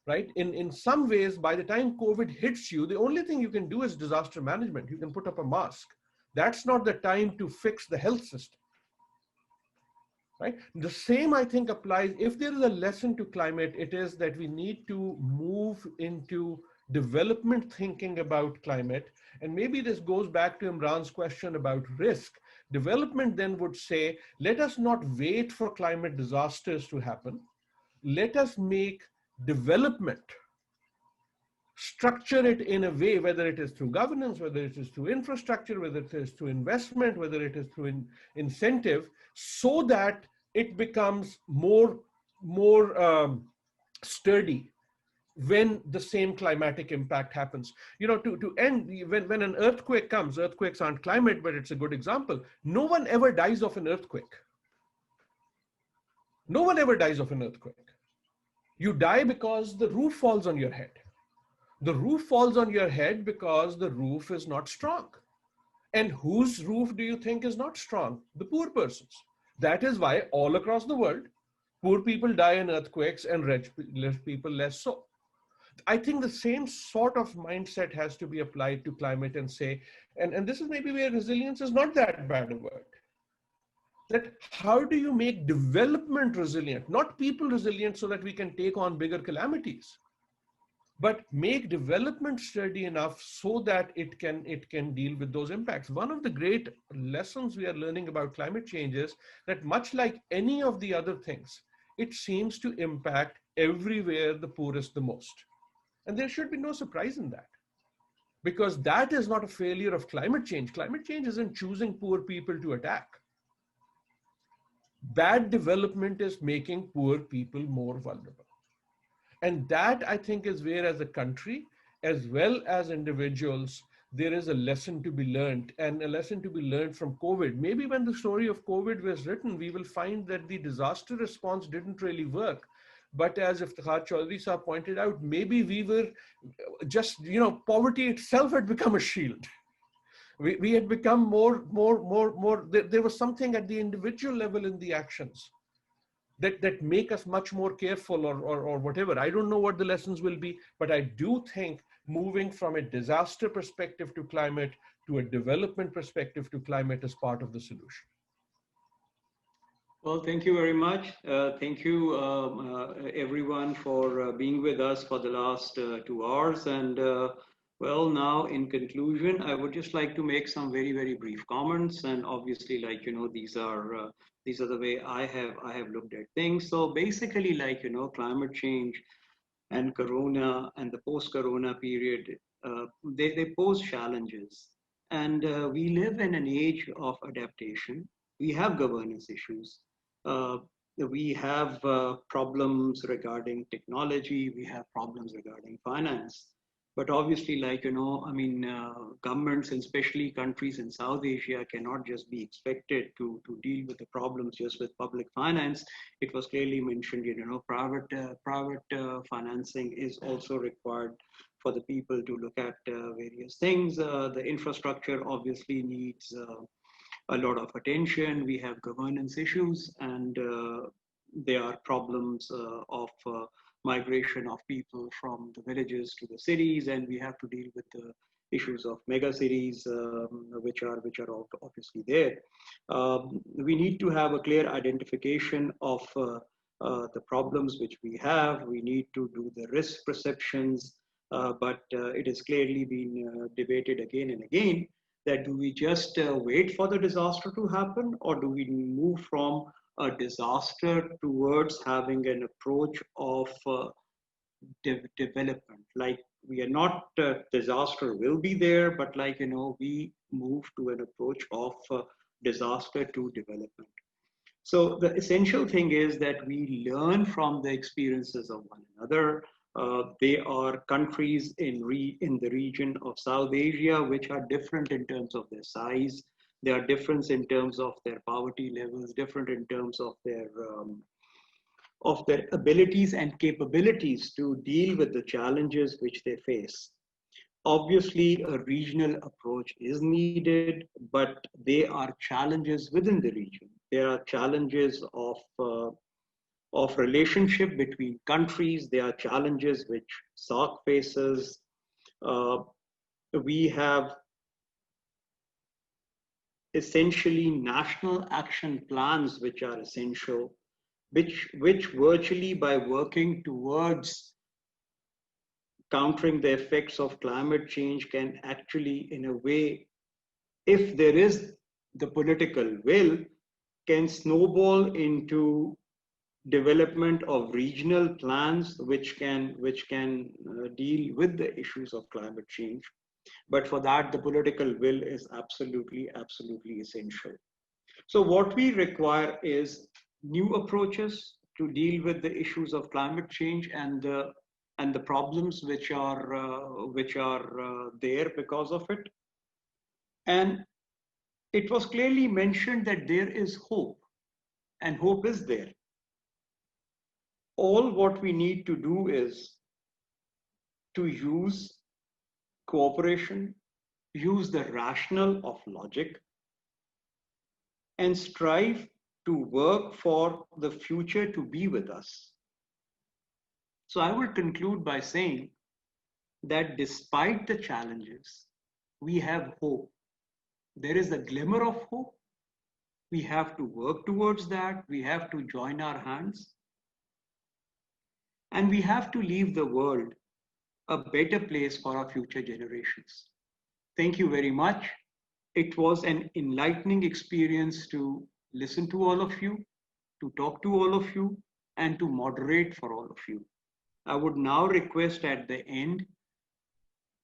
Right? In some ways, by the time COVID hits you, the only thing you can do is disaster management. You can put up a mask. That's not the time to fix the health system. Right? The same, I think, applies. If there is a lesson to climate, it is that we need to move into development thinking about climate. And maybe this goes back to Imran's question about risk. Development then would say, let us not wait for climate disasters to happen. Let us make development, structure it in a way, whether it is through governance, whether it is through infrastructure, whether it is through investment, whether it is through incentive, so that it becomes more sturdy when the same climatic impact happens. You know, to end, when an earthquake comes, earthquakes aren't climate, but it's a good example. No one ever dies of an earthquake. No one ever dies of an earthquake. You die because the roof falls on your head. The roof falls on your head because the roof is not strong. And whose roof do you think is not strong? The poor person's. That is why all across the world, poor people die in earthquakes and rich people less so. I think the same sort of mindset has to be applied to climate and say, and this is maybe where resilience is not that bad a word. That how do you make development resilient, not people resilient so that we can take on bigger calamities, but make development sturdy enough so that it can deal with those impacts. One of the great lessons we are learning about climate change is that much like any of the other things, it seems to impact everywhere the poorest the most. And there should be no surprise in that, because that is not a failure of climate change. Climate change isn't choosing poor people to attack. Bad development is making poor people more vulnerable. And that, I think, is where, as a country, as well as individuals, there is a lesson to be learned, and a lesson to be learned from COVID. Maybe when the story of COVID was written, we will find that the disaster response didn't really work. But as IFTEKHAR Choudhury sir pointed out, maybe we were just, you know, poverty itself had become a shield. We had become more, there was something at the individual level in the actions that make us much more careful or whatever. I don't know what the lessons will be, but I do think moving from a disaster perspective to climate to a development perspective to climate is part of the solution. Well, thank you very much. Thank you, everyone, for being with us for the last 2 hours. And well, now in conclusion, I would just like to make some very, very brief comments. And obviously, like, you know, these are the way I have looked at things. So basically, like, you know, climate change and Corona and the post-Corona period, they pose challenges. And we live in an age of adaptation. We have governance issues. We have problems regarding technology. We have problems regarding finance. But obviously, like, you know, I mean, governments, and especially countries in South Asia, cannot just be expected to deal with the problems just with public finance. It was clearly mentioned, you know, private financing is also required for the people to look at various things. The infrastructure obviously needs a lot of attention. We have governance issues, and there are problems of migration of people from the villages to the cities, and we have to deal with the issues of mega cities, which are obviously there. We need to have a clear identification of the problems which we have. We need to do the risk perceptions, but it has clearly been debated again and again that do we just wait for the disaster to happen, or do we move from a disaster towards having an approach of development? Like, we are not, disaster will be there, but like, you know, we move to an approach of disaster to development. So the essential thing is that we learn from the experiences of one another. There are countries in the region of South Asia which are different in terms of their size. There are different in terms of their poverty levels, different in terms of their abilities and capabilities to deal with the challenges which they face. Obviously, a regional approach is needed, but there are challenges within the region. There are challenges of relationship between countries. There are challenges which SAARC faces. We have essentially national action plans which are essential, which virtually, by working towards countering the effects of climate change, can actually, in a way, if there is the political will, can snowball into development of regional plans which can deal with the issues of climate change. But for that, the political will is absolutely essential. So what we require is new approaches to deal with the issues of climate change, and the and the problems which are there because of it. And it was clearly mentioned that there is hope, and hope is there. All what we need to do is to use cooperation, use the rationale of logic, and strive to work for the future to be with us. So I will conclude by saying that despite the challenges, we have hope. There is a glimmer of hope. We have to work towards that. We have to join our hands. And we have to leave the world a better place for our future generations. Thank you very much. It was an enlightening experience to listen to all of you, to talk to all of you, and to moderate for all of you. I would now request at the end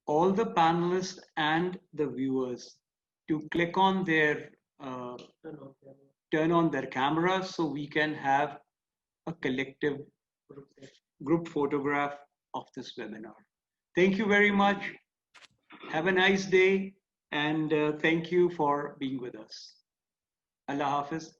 all the panelists and the viewers to click on their, turn on their cameras so we can have a collective group photograph of this webinar. Thank you very much. Have a nice day, and thank you for being with us. Allah Hafiz.